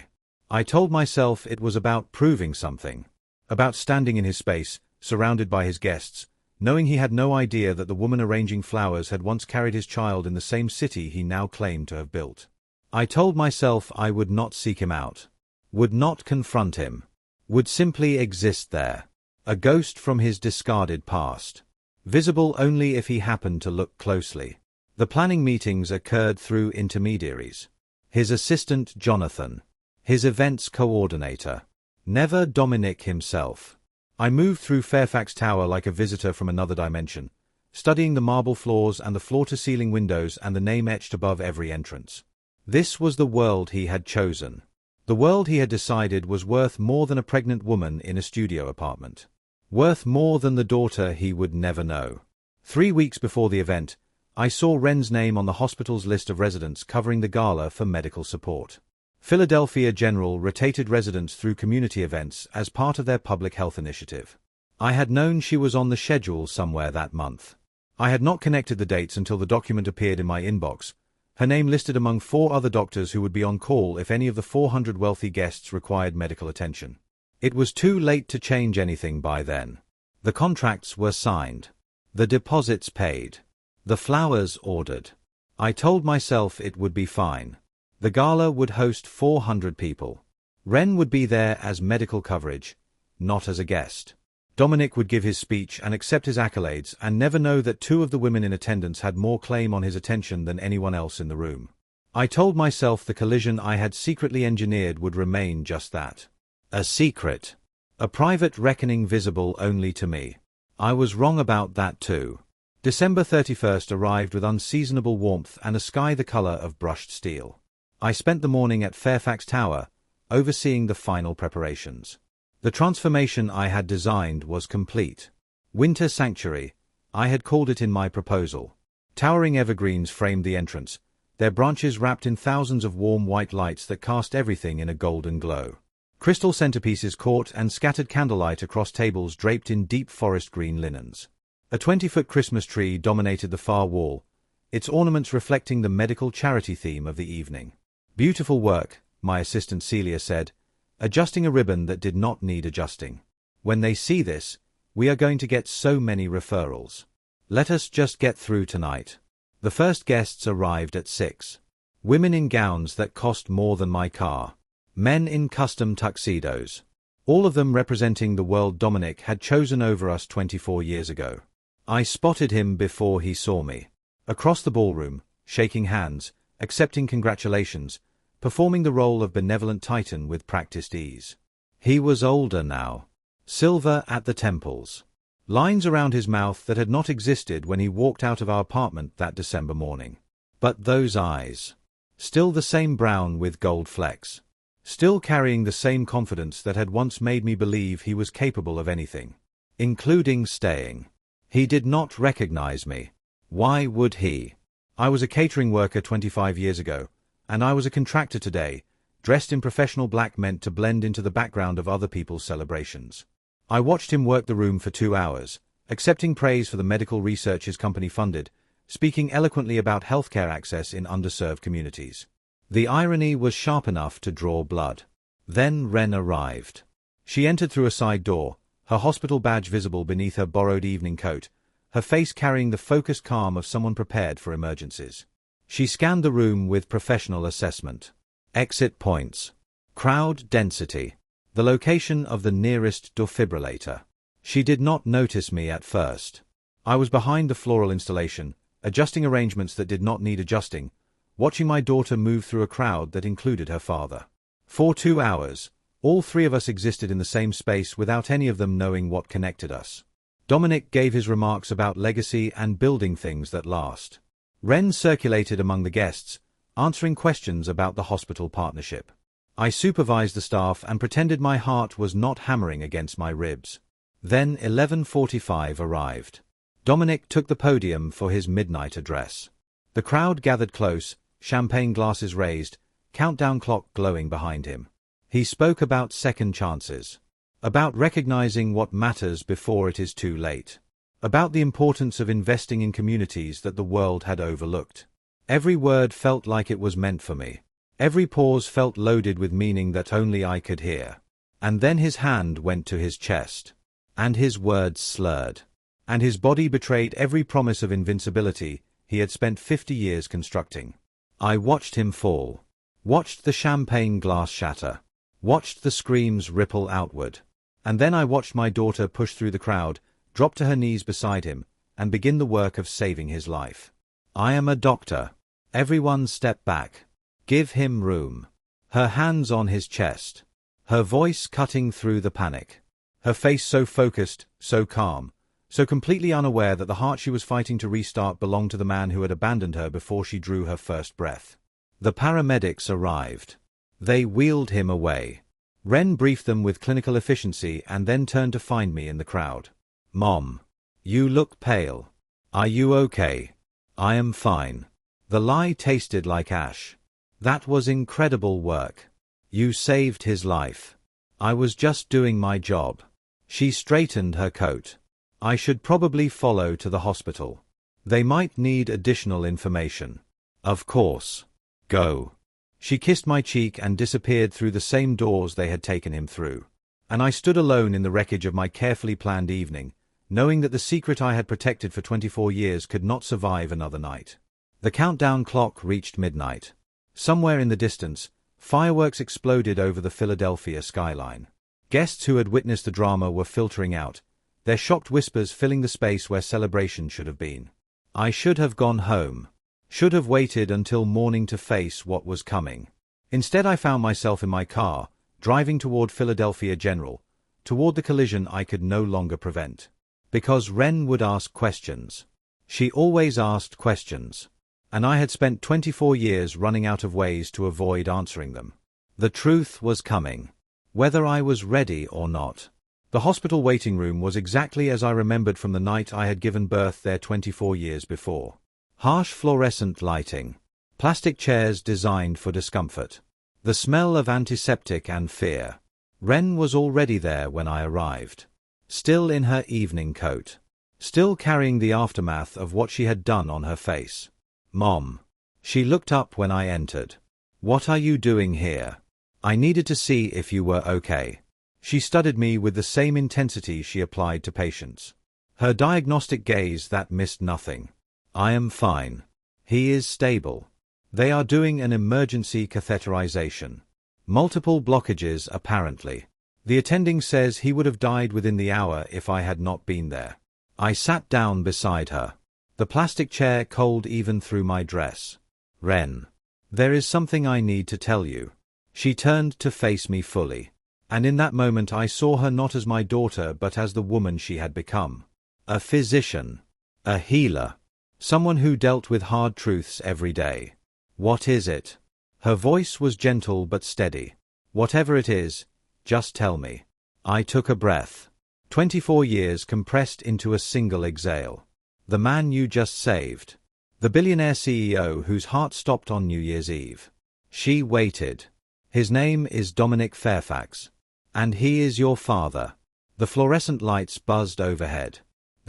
I told myself it was about proving something. About standing in his space, surrounded by his guests, knowing he had no idea that the woman arranging flowers had once carried his child in the same city he now claimed to have built. I told myself I would not seek him out. Would not confront him. Would simply exist there. A ghost from his discarded past. Visible only if he happened to look closely. The planning meetings occurred through intermediaries. His assistant Jonathan. His events coordinator. Never Dominic himself. I moved through Fairfax Tower like a visitor from another dimension, studying the marble floors and the floor-to-ceiling windows and the name etched above every entrance. This was the world he had chosen. The world he had decided was worth more than a pregnant woman in a studio apartment. Worth more than the daughter he would never know. 3 weeks before the event, I saw Wren's name on the hospital's list of residents covering the gala for medical support. Philadelphia General rotated residents through community events as part of their public health initiative. I had known she was on the schedule somewhere that month. I had not connected the dates until the document appeared in my inbox, her name listed among 4 other doctors who would be on call if any of the 400 wealthy guests required medical attention. It was too late to change anything by then. The contracts were signed. The deposits paid. The flowers ordered. I told myself it would be fine. The gala would host 400 people. Wren would be there as medical coverage, not as a guest. Dominic would give his speech and accept his accolades and never know that 2 of the women in attendance had more claim on his attention than anyone else in the room. I told myself the collision I had secretly engineered would remain just that. A secret. A private reckoning visible only to me. I was wrong about that too. December 31st arrived with unseasonable warmth and a sky the color of brushed steel. I spent the morning at Fairfax Tower, overseeing the final preparations. The transformation I had designed was complete. Winter Sanctuary, I had called it in my proposal. Towering evergreens framed the entrance, their branches wrapped in thousands of warm white lights that cast everything in a golden glow. Crystal centerpieces caught and scattered candlelight across tables draped in deep forest green linens. A 20-foot Christmas tree dominated the far wall, its ornaments reflecting the medical charity theme of the evening. Beautiful work, my assistant Celia said, adjusting a ribbon that did not need adjusting. When they see this, we are going to get so many referrals. Let us just get through tonight. The first guests arrived at 6. Women in gowns that cost more than my car. Men in custom tuxedos. All of them representing the world Dominic had chosen over us 24 years ago. I spotted him before he saw me. Across the ballroom, shaking hands, accepting congratulations, performing the role of benevolent titan with practiced ease. He was older now. Silver at the temples. Lines around his mouth that had not existed when he walked out of our apartment that December morning. But those eyes. Still the same brown with gold flecks. Still carrying the same confidence that had once made me believe he was capable of anything. Including staying. He did not recognize me. Why would he? I was a catering worker 25 years ago, and I was a contractor today, dressed in professional black meant to blend into the background of other people's celebrations. I watched him work the room for 2 hours, accepting praise for the medical research his company funded, speaking eloquently about healthcare access in underserved communities. The irony was sharp enough to draw blood. Then Ren arrived. She entered through a side door, her hospital badge visible beneath her borrowed evening coat, her face carrying the focused calm of someone prepared for emergencies. She scanned the room with professional assessment. Exit points. Crowd density. The location of the nearest defibrillator. She did not notice me at first. I was behind the floral installation, adjusting arrangements that did not need adjusting, watching my daughter move through a crowd that included her father. For 2 hours, all three of us existed in the same space without any of them knowing what connected us. Dominic gave his remarks about legacy and building things that last. Ren circulated among the guests, answering questions about the hospital partnership. I supervised the staff and pretended my heart was not hammering against my ribs. Then 11:45 arrived. Dominic took the podium for his midnight address. The crowd gathered close, champagne glasses raised, countdown clock glowing behind him. He spoke about second chances. About recognizing what matters before it is too late. About the importance of investing in communities that the world had overlooked. Every word felt like it was meant for me. Every pause felt loaded with meaning that only I could hear. And then his hand went to his chest. And his words slurred. And his body betrayed every promise of invincibility he had spent 50 years constructing. I watched him fall. Watched the champagne glass shatter. Watched the screams ripple outward. And then I watched my daughter push through the crowd, drop to her knees beside him, and begin the work of saving his life. I am a doctor. Everyone step back. Give him room. Her hands on his chest. Her voice cutting through the panic. Her face so focused, so calm, so completely unaware that the heart she was fighting to restart belonged to the man who had abandoned her before she drew her first breath. The paramedics arrived. They wheeled him away. Ren briefed them with clinical efficiency and then turned to find me in the crowd. Mom. You look pale. Are you okay? I am fine. The lie tasted like ash. That was incredible work. You saved his life. I was just doing my job. She straightened her coat. I should probably follow to the hospital. They might need additional information. Of course. Go. She kissed my cheek and disappeared through the same doors they had taken him through. And I stood alone in the wreckage of my carefully planned evening, knowing that the secret I had protected for 24 years could not survive another night. The countdown clock reached midnight. Somewhere in the distance, fireworks exploded over the Philadelphia skyline. Guests who had witnessed the drama were filtering out, their shocked whispers filling the space where celebration should have been. I should have gone home. Should have waited until morning to face what was coming. Instead I found myself in my car, driving toward Philadelphia General, toward the collision I could no longer prevent. Because Ren would ask questions. She always asked questions. And I had spent 24 years running out of ways to avoid answering them. The truth was coming. Whether I was ready or not. The hospital waiting room was exactly as I remembered from the night I had given birth there 24 years before. Harsh fluorescent lighting. Plastic chairs designed for discomfort. The smell of antiseptic and fear. Ren was already there when I arrived. Still in her evening coat. Still carrying the aftermath of what she had done on her face. Mom. She looked up when I entered. What are you doing here? I needed to see if you were okay. She studied me with the same intensity she applied to patients. Her diagnostic gaze that missed nothing. I am fine. He is stable. They are doing an emergency catheterization. Multiple blockages apparently. The attending says he would have died within the hour if I had not been there. I sat down beside her. The plastic chair cold even through my dress. Ren. There is something I need to tell you. She turned to face me fully. And in that moment I saw her not as my daughter but as the woman she had become. A physician. A healer. Someone who dealt with hard truths every day. What is it? Her voice was gentle but steady. Whatever it is, just tell me. I took a breath. 24 years compressed into a single exhale. The man you just saved. The billionaire CEO whose heart stopped on New Year's Eve. She waited. His name is Dominic Fairfax. And he is your father. The fluorescent lights buzzed overhead.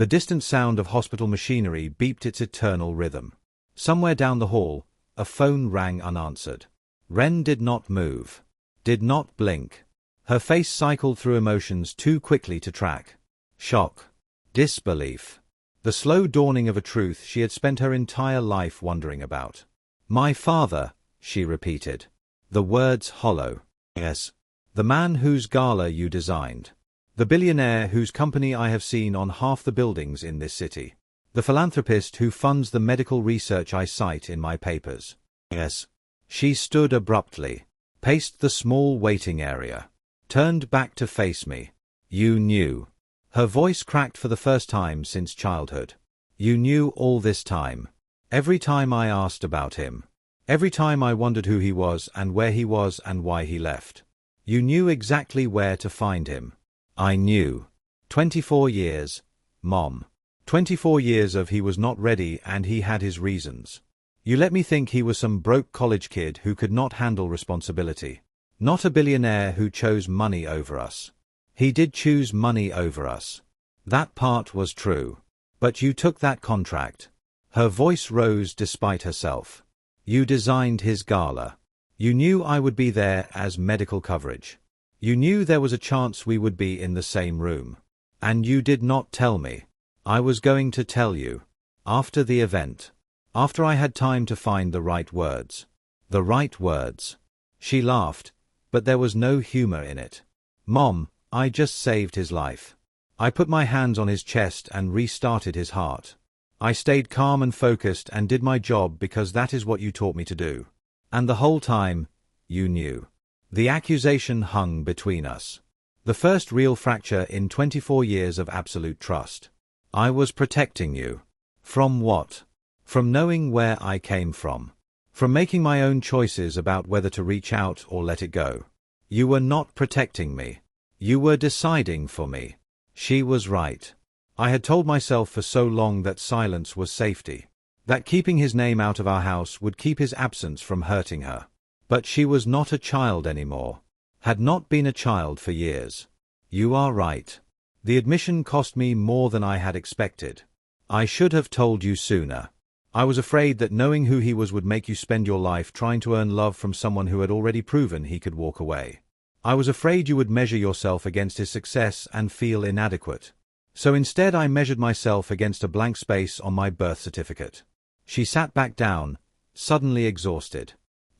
The distant sound of hospital machinery beeped its eternal rhythm. Somewhere down the hall, a phone rang unanswered. Ren did not move. Did not blink. Her face cycled through emotions too quickly to track. Shock. Disbelief. The slow dawning of a truth she had spent her entire life wondering about. My father, she repeated. The words hollow. Yes. The man whose gala you designed. The billionaire whose company I have seen on half the buildings in this city. The philanthropist who funds the medical research I cite in my papers. Yes. She stood abruptly, paced the small waiting area, turned back to face me. You knew. Her voice cracked for the first time since childhood. You knew all this time. Every time I asked about him. Every time I wondered who he was and where he was and why he left. You knew exactly where to find him. I knew. 24 years, Mom. 24 years of he was not ready and he had his reasons. You let me think he was some broke college kid who could not handle responsibility. Not a billionaire who chose money over us. He did choose money over us. That part was true. But you took that contract. Her voice rose despite herself. You designed his gala. You knew I would be there as medical coverage. You knew there was a chance we would be in the same room. And you did not tell me. I was going to tell you. After the event. After I had time to find the right words. The right words. She laughed, but there was no humor in it. Mom, I just saved his life. I put my hands on his chest and restarted his heart. I stayed calm and focused and did my job because that is what you taught me to do. And the whole time, you knew. The accusation hung between us. The first real fracture in 24 years of absolute trust. I was protecting you. From what? From knowing where I came from. From making my own choices about whether to reach out or let it go. You were not protecting me. You were deciding for me. She was right. I had told myself for so long that silence was safety. That keeping his name out of our house would keep his absence from hurting her. But she was not a child anymore. Had not been a child for years. You are right. The admission cost me more than I had expected. I should have told you sooner. I was afraid that knowing who he was would make you spend your life trying to earn love from someone who had already proven he could walk away. I was afraid you would measure yourself against his success and feel inadequate. So instead I measured myself against a blank space on my birth certificate. She sat back down, suddenly exhausted.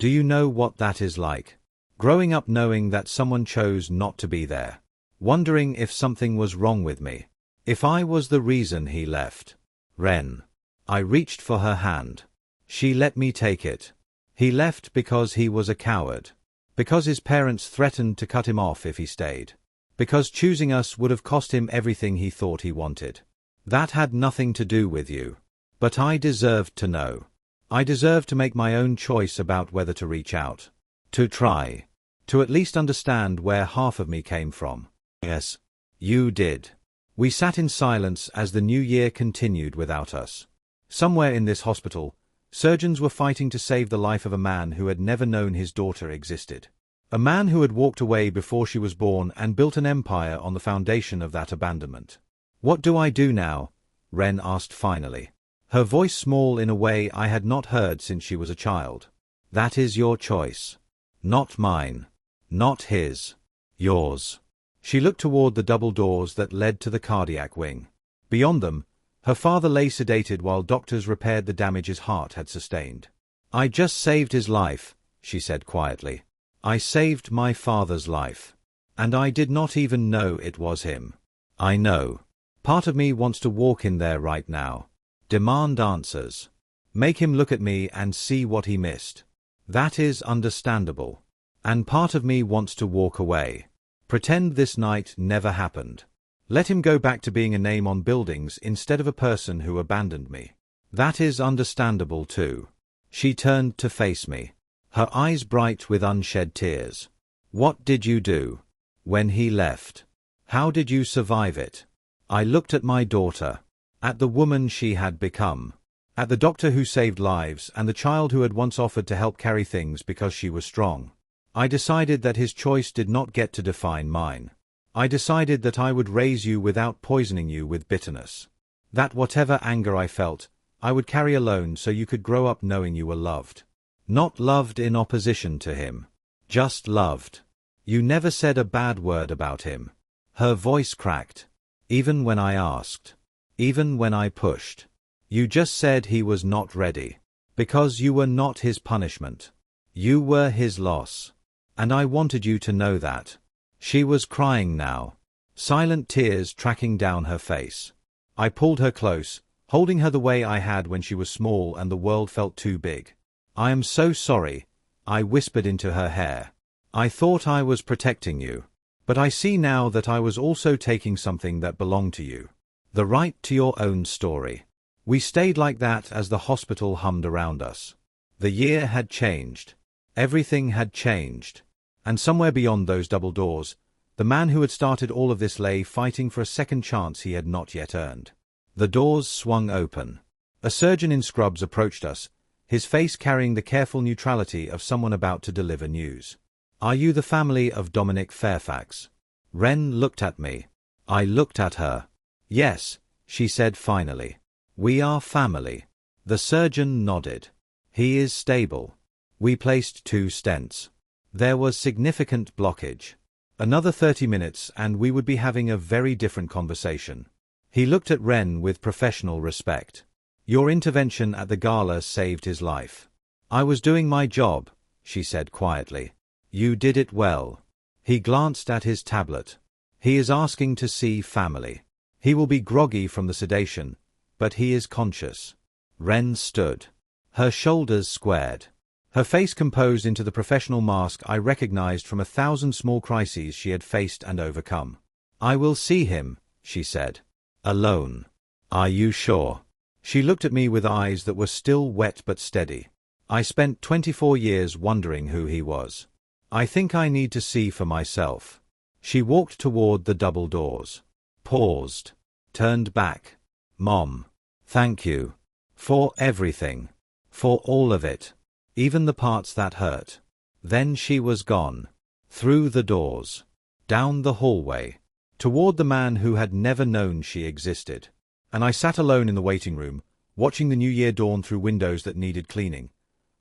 Do you know what that is like? Growing up knowing that someone chose not to be there. Wondering if something was wrong with me. If I was the reason he left. Ren. I reached for her hand. She let me take it. He left because he was a coward. Because his parents threatened to cut him off if he stayed. Because choosing us would have cost him everything he thought he wanted. That had nothing to do with you. But I deserved to know. I deserved to make my own choice about whether to reach out. To try. To at least understand where half of me came from. Yes. You did. We sat in silence as the new year continued without us. Somewhere in this hospital, surgeons were fighting to save the life of a man who had never known his daughter existed. A man who had walked away before she was born and built an empire on the foundation of that abandonment. What do I do now? Ren asked finally. Her voice small in a way I had not heard since she was a child. That is your choice. Not mine. Not his. Yours. She looked toward the double doors that led to the cardiac wing. Beyond them, her father lay sedated while doctors repaired the damage his heart had sustained. I just saved his life, she said quietly. I saved my father's life. And I did not even know it was him. I know. Part of me wants to walk in there right now. Demand answers. Make him look at me and see what he missed. That is understandable. And part of me wants to walk away. Pretend this night never happened. Let him go back to being a name on buildings instead of a person who abandoned me. That is understandable too. She turned to face me. Her eyes bright with unshed tears. What did you do? When he left? How did you survive it? I looked at my daughter. At the woman she had become. At the doctor who saved lives and the child who had once offered to help carry things because she was strong. I decided that his choice did not get to define mine. I decided that I would raise you without poisoning you with bitterness. That whatever anger I felt, I would carry alone so you could grow up knowing you were loved. Not loved in opposition to him. Just loved. You never said a bad word about him. Her voice cracked. Even when I asked. Even when I pushed. You just said he was not ready. Because you were not his punishment. You were his loss. And I wanted you to know that. She was crying now. Silent tears tracking down her face. I pulled her close, holding her the way I had when she was small and the world felt too big. I am so sorry, I whispered into her hair. I thought I was protecting you. But I see now that I was also taking something that belonged to you. The right to your own story. We stayed like that as the hospital hummed around us. The year had changed. Everything had changed. And somewhere beyond those double doors, the man who had started all of this lay fighting for a second chance he had not yet earned. The doors swung open. A surgeon in scrubs approached us, his face carrying the careful neutrality of someone about to deliver news. Are you the family of Dominic Fairfax? Wren looked at me. I looked at her. Yes, she said finally. We are family. The surgeon nodded. He is stable. We placed 2 stents. There was significant blockage. Another 30 minutes and we would be having a very different conversation. He looked at Wren with professional respect. Your intervention at the gala saved his life. I was doing my job, she said quietly. You did it well. He glanced at his tablet. He is asking to see family. He will be groggy from the sedation, but he is conscious. Wren stood. Her shoulders squared. Her face composed into the professional mask I recognized from 1,000 small crises she had faced and overcome. I will see him, she said. Alone. Are you sure? She looked at me with eyes that were still wet but steady. I spent 24 years wondering who he was. I think I need to see for myself. She walked toward the double doors. Paused. Turned back. Mom. Thank you. For everything. For all of it. Even the parts that hurt. Then she was gone. Through the doors. Down the hallway. Toward the man who had never known she existed. And I sat alone in the waiting room, watching the new year dawn through windows that needed cleaning,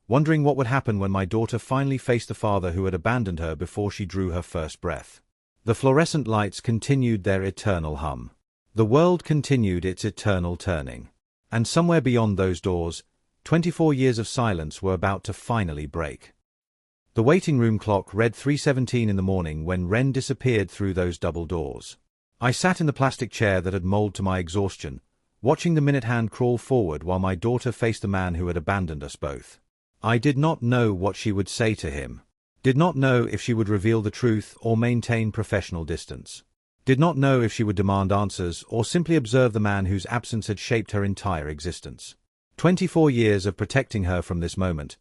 wondering what would happen when my daughter finally faced the father who had abandoned her before she drew her first breath. The fluorescent lights continued their eternal hum. The world continued its eternal turning. And somewhere beyond those doors, 24 years of silence were about to finally break. The waiting room clock read 3:17 in the morning when Wren disappeared through those double doors. I sat in the plastic chair that had molded to my exhaustion, watching the minute hand crawl forward while my daughter faced the man who had abandoned us both. I did not know what she would say to him. Did not know if she would reveal the truth or maintain professional distance. Did not know if she would demand answers or simply observe the man whose absence had shaped her entire existence. 24 years of protecting her from this moment,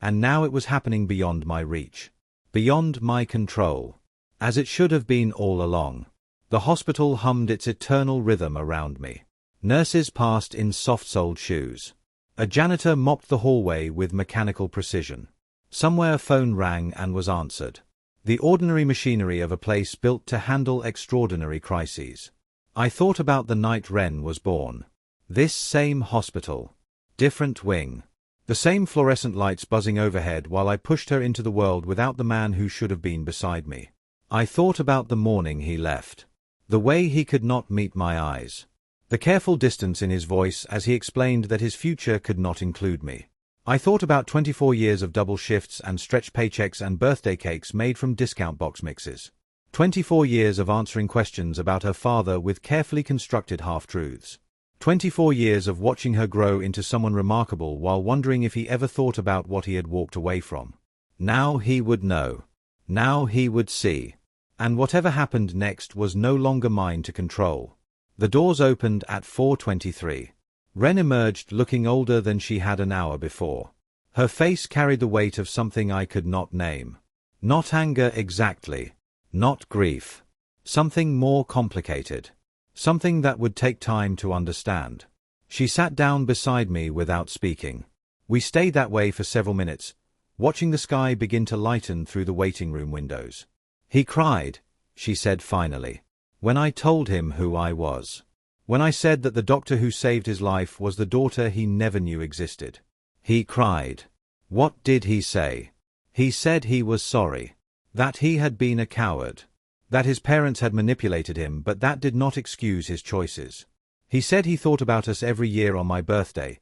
and now it was happening beyond my reach. Beyond my control. As it should have been all along. The hospital hummed its eternal rhythm around me. Nurses passed in soft-soled shoes. A janitor mopped the hallway with mechanical precision. Somewhere a phone rang and was answered. The ordinary machinery of a place built to handle extraordinary crises. I thought about the night Wren was born. This same hospital. Different wing. The same fluorescent lights buzzing overhead while I pushed her into the world without the man who should have been beside me. I thought about the morning he left. The way he could not meet my eyes. The careful distance in his voice as he explained that his future could not include me. I thought about 24 years of double shifts and stretched paychecks and birthday cakes made from discount box mixes. 24 years of answering questions about her father with carefully constructed half-truths. 24 years of watching her grow into someone remarkable while wondering if he ever thought about what he had walked away from. Now he would know. Now he would see. And whatever happened next was no longer mine to control. The doors opened at 4:23. Wren emerged looking older than she had an hour before. Her face carried the weight of something I could not name. Not anger exactly. Not grief. Something more complicated. Something that would take time to understand. She sat down beside me without speaking. We stayed that way for several minutes, watching the sky begin to lighten through the waiting room windows. He cried, she said finally, when I told him who I was. When I said that the doctor who saved his life was the daughter he never knew existed. He cried. What did he say? He said he was sorry. That he had been a coward. That his parents had manipulated him, but that did not excuse his choices. He said he thought about us every year on my birthday,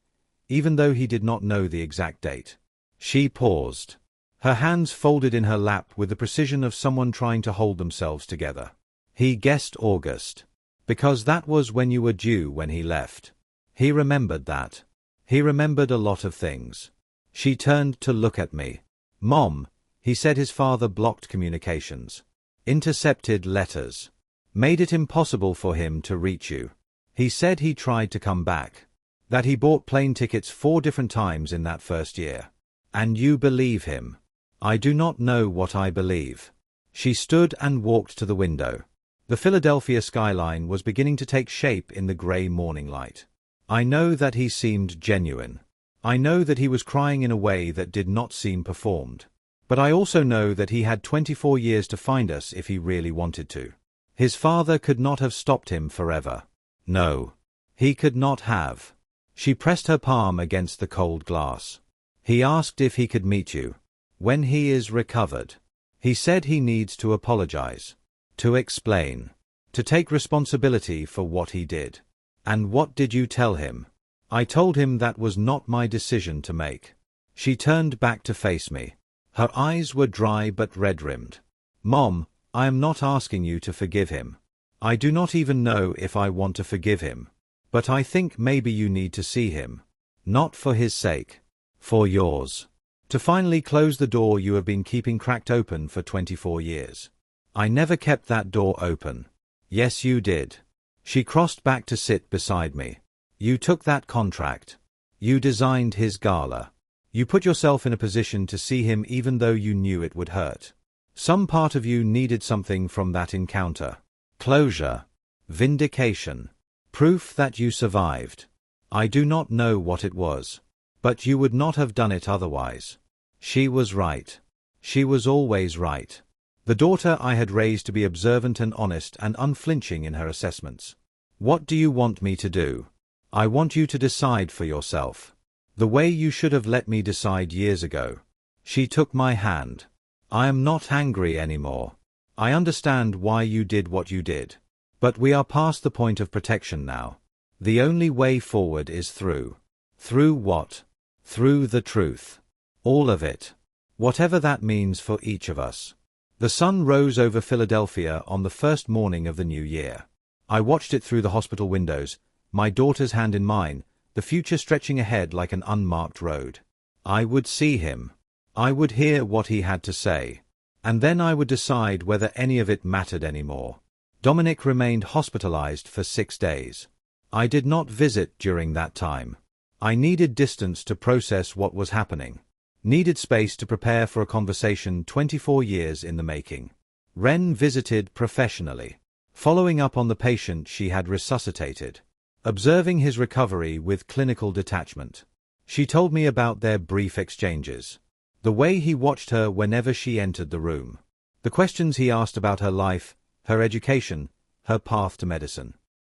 even though he did not know the exact date. She paused. Her hands folded in her lap with the precision of someone trying to hold themselves together. He guessed August. Because that was when you were due when he left. He remembered that. He remembered a lot of things. She turned to look at me. Mom, he said his father blocked communications. Intercepted letters. Made it impossible for him to reach you. He said he tried to come back. That he bought plane tickets 4 different times in that first year. And you believe him? I do not know what I believe. She stood and walked to the window. The Philadelphia skyline was beginning to take shape in the grey morning light. I know that he seemed genuine. I know that he was crying in a way that did not seem performed. But I also know that he had 24 years to find us if he really wanted to. His father could not have stopped him forever. No. He could not have. She pressed her palm against the cold glass. He asked if he could meet you. When he is recovered. He said he needs to apologize. To explain. To take responsibility for what he did. And what did you tell him? I told him that was not my decision to make. She turned back to face me. Her eyes were dry but red-rimmed. Mom, I am not asking you to forgive him. I do not even know if I want to forgive him. But I think maybe you need to see him. Not for his sake. For yours. To finally close the door you have been keeping cracked open for 24 years. I never kept that door open. Yes, you did. She crossed back to sit beside me. You took that contract. You designed his gala. You put yourself in a position to see him even though you knew it would hurt. Some part of you needed something from that encounter. Closure. Vindication. Proof that you survived. I do not know what it was. But you would not have done it otherwise. She was right. She was always right. The daughter I had raised to be observant and honest and unflinching in her assessments. What do you want me to do? I want you to decide for yourself. The way you should have let me decide years ago. She took my hand. I am not angry anymore. I understand why you did what you did. But we are past the point of protection now. The only way forward is through. Through what? Through the truth. All of it. Whatever that means for each of us. The sun rose over Philadelphia on the first morning of the new year. I watched it through the hospital windows, my daughter's hand in mine, the future stretching ahead like an unmarked road. I would see him. I would hear what he had to say. And then I would decide whether any of it mattered anymore. Dominic remained hospitalized for 6 days. I did not visit during that time. I needed distance to process what was happening. Needed space to prepare for a conversation 24 years in the making. Ren visited professionally, following up on the patient she had resuscitated, observing his recovery with clinical detachment. She told me about their brief exchanges. The way he watched her whenever she entered the room. The questions he asked about her life, her education, her path to medicine.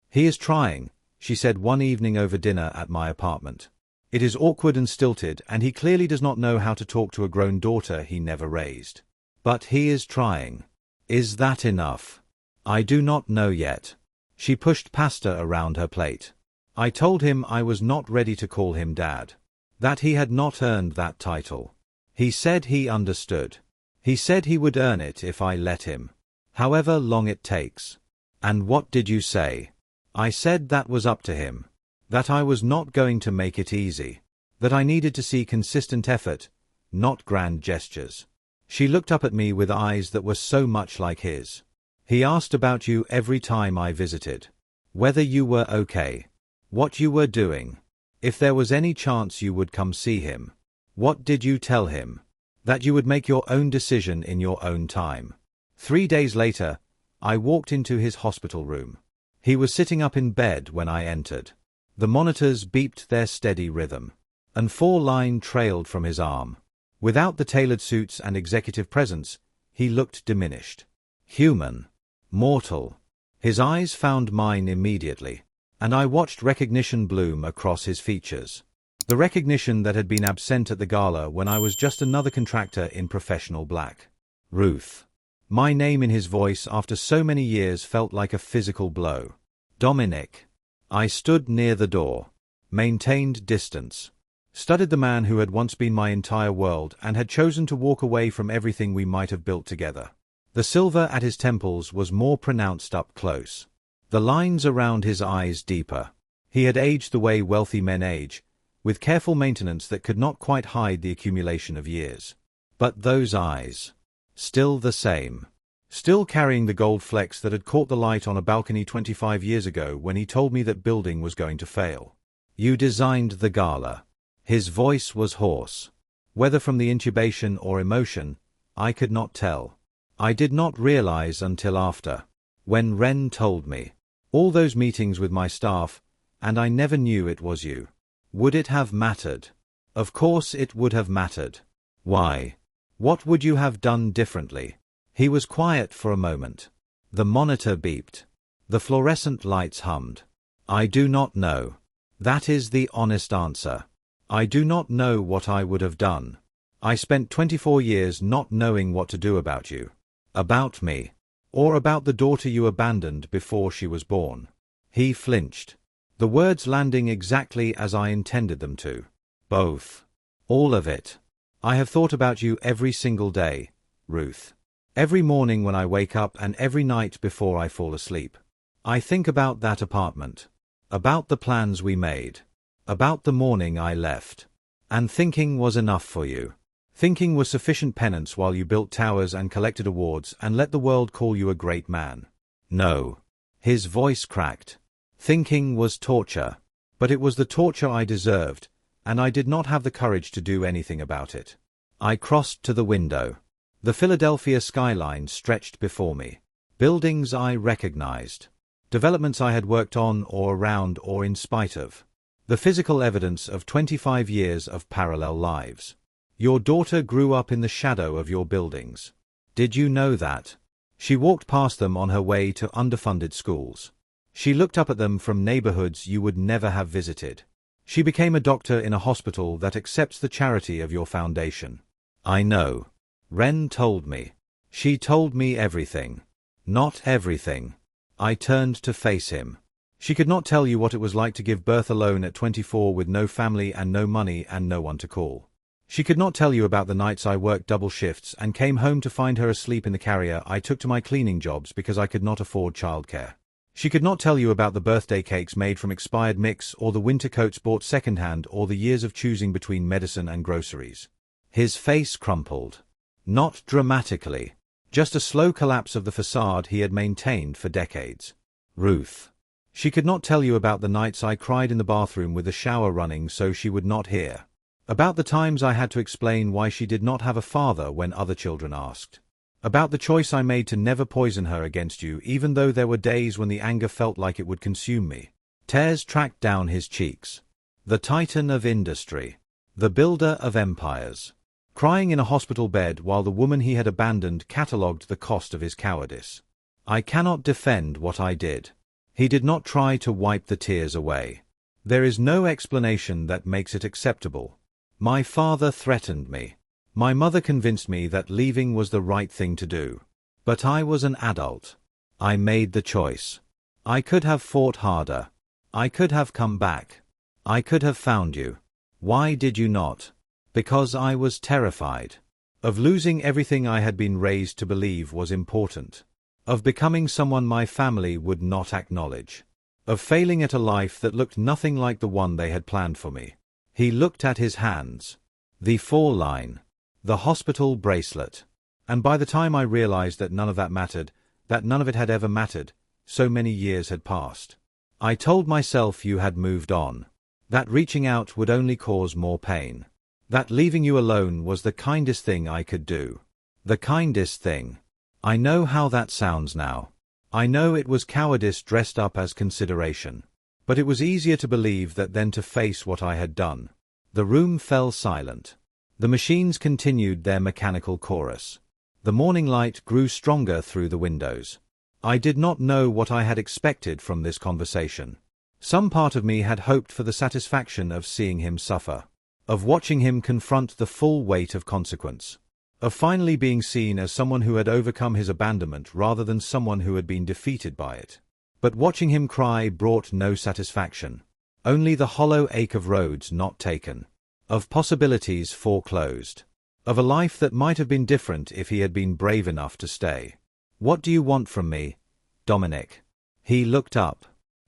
He is trying, she said one evening over dinner at my apartment. It is awkward and stilted, and he clearly does not know how to talk to a grown daughter he never raised. But he is trying. Is that enough? I do not know yet. She pushed pasta around her plate. I told him I was not ready to call him Dad. That he had not earned that title. He said he understood. He said he would earn it if I let him. However long it takes. And what did you say? I said that was up to him. That I was not going to make it easy. That I needed to see consistent effort, not grand gestures. She looked up at me with eyes that were so much like his. He asked about you every time I visited. Whether you were okay. What you were doing. If there was any chance you would come see him. What did you tell him? That you would make your own decision in your own time. 3 days later, I walked into his hospital room. He was sitting up in bed when I entered. The monitors beeped their steady rhythm. And 4-line trailed from his arm. Without the tailored suits and executive presence, he looked diminished. Human. Mortal. His eyes found mine immediately. and I watched recognition bloom across his features. The recognition that had been absent at the gala when I was just another contractor in professional black. Ruth. My name in his voice after so many years felt like a physical blow. Dominic. I stood near the door, maintained distance, studied the man who had once been my entire world and had chosen to walk away from everything we might have built together. The silver at his temples was more pronounced up close. The lines around his eyes deeper. He had aged the way wealthy men age, with careful maintenance that could not quite hide the accumulation of years. But those eyes. Still the same. Still carrying the gold flecks that had caught the light on a balcony 25 years ago when he told me that building was going to fail. You designed the gala. His voice was hoarse. Whether from the intubation or emotion, I could not tell. I did not realize until after. When Ren told me. All those meetings with my staff, and I never knew it was you. Would it have mattered? Of course it would have mattered. Why? What would you have done differently? He was quiet for a moment. The monitor beeped. The fluorescent lights hummed. I do not know. That is the honest answer. I do not know what I would have done. I spent 24 years not knowing what to do about you. About me. Or about the daughter you abandoned before she was born. He flinched. The words landing exactly as I intended them to. Both. All of it. I have thought about you every single day, Ruth. Every morning when I wake up and every night before I fall asleep. I think about that apartment. About the plans we made. About the morning I left. And thinking was enough for you. Thinking was sufficient penance while you built towers and collected awards and let the world call you a great man. No. His voice cracked. Thinking was torture. But it was the torture I deserved, and I did not have the courage to do anything about it. I crossed to the window. The Philadelphia skyline stretched before me. Buildings I recognized. Developments I had worked on or around or in spite of. The physical evidence of 25 years of parallel lives. Your daughter grew up in the shadow of your buildings. Did you know that? She walked past them on her way to underfunded schools. She looked up at them from neighborhoods you would never have visited. She became a doctor in a hospital that accepts the charity of your foundation. I know. Ren told me. She told me everything. Not everything. I turned to face him. She could not tell you what it was like to give birth alone at 24 with no family and no money and no one to call. She could not tell you about the nights I worked double shifts and came home to find her asleep in the carrier I took to my cleaning jobs because I could not afford childcare. She could not tell you about the birthday cakes made from expired mix or the winter coats bought secondhand or the years of choosing between medicine and groceries. His face crumpled. Not dramatically. Just a slow collapse of the facade he had maintained for decades. Ruth. She could not tell you about the nights I cried in the bathroom with the shower running so she would not hear. About the times I had to explain why she did not have a father when other children asked. About the choice I made to never poison her against you even though there were days when the anger felt like it would consume me. Tears tracked down his cheeks. The titan of industry. The builder of empires. Crying in a hospital bed while the woman he had abandoned catalogued the cost of his cowardice. I cannot defend what I did. He did not try to wipe the tears away. There is no explanation that makes it acceptable. My father threatened me. My mother convinced me that leaving was the right thing to do. But I was an adult. I made the choice. I could have fought harder. I could have come back. I could have found you. Why did you not? Because I was terrified. Of losing everything I had been raised to believe was important. Of becoming someone my family would not acknowledge. Of failing at a life that looked nothing like the one they had planned for me. He looked at his hands. The foreline. The hospital bracelet. And by the time I realized that none of that mattered, that none of it had ever mattered, so many years had passed. I told myself you had moved on. That reaching out would only cause more pain. That leaving you alone was the kindest thing I could do. The kindest thing. I know how that sounds now. I know it was cowardice dressed up as consideration. But it was easier to believe that than to face what I had done. The room fell silent. The machines continued their mechanical chorus. The morning light grew stronger through the windows. I did not know what I had expected from this conversation. Some part of me had hoped for the satisfaction of seeing him suffer, of watching him confront the full weight of consequence, of finally being seen as someone who had overcome his abandonment rather than someone who had been defeated by it. But watching him cry brought no satisfaction, only the hollow ache of roads not taken, of possibilities foreclosed, of a life that might have been different if he had been brave enough to stay. "What do you want from me, Dominic?" He looked up,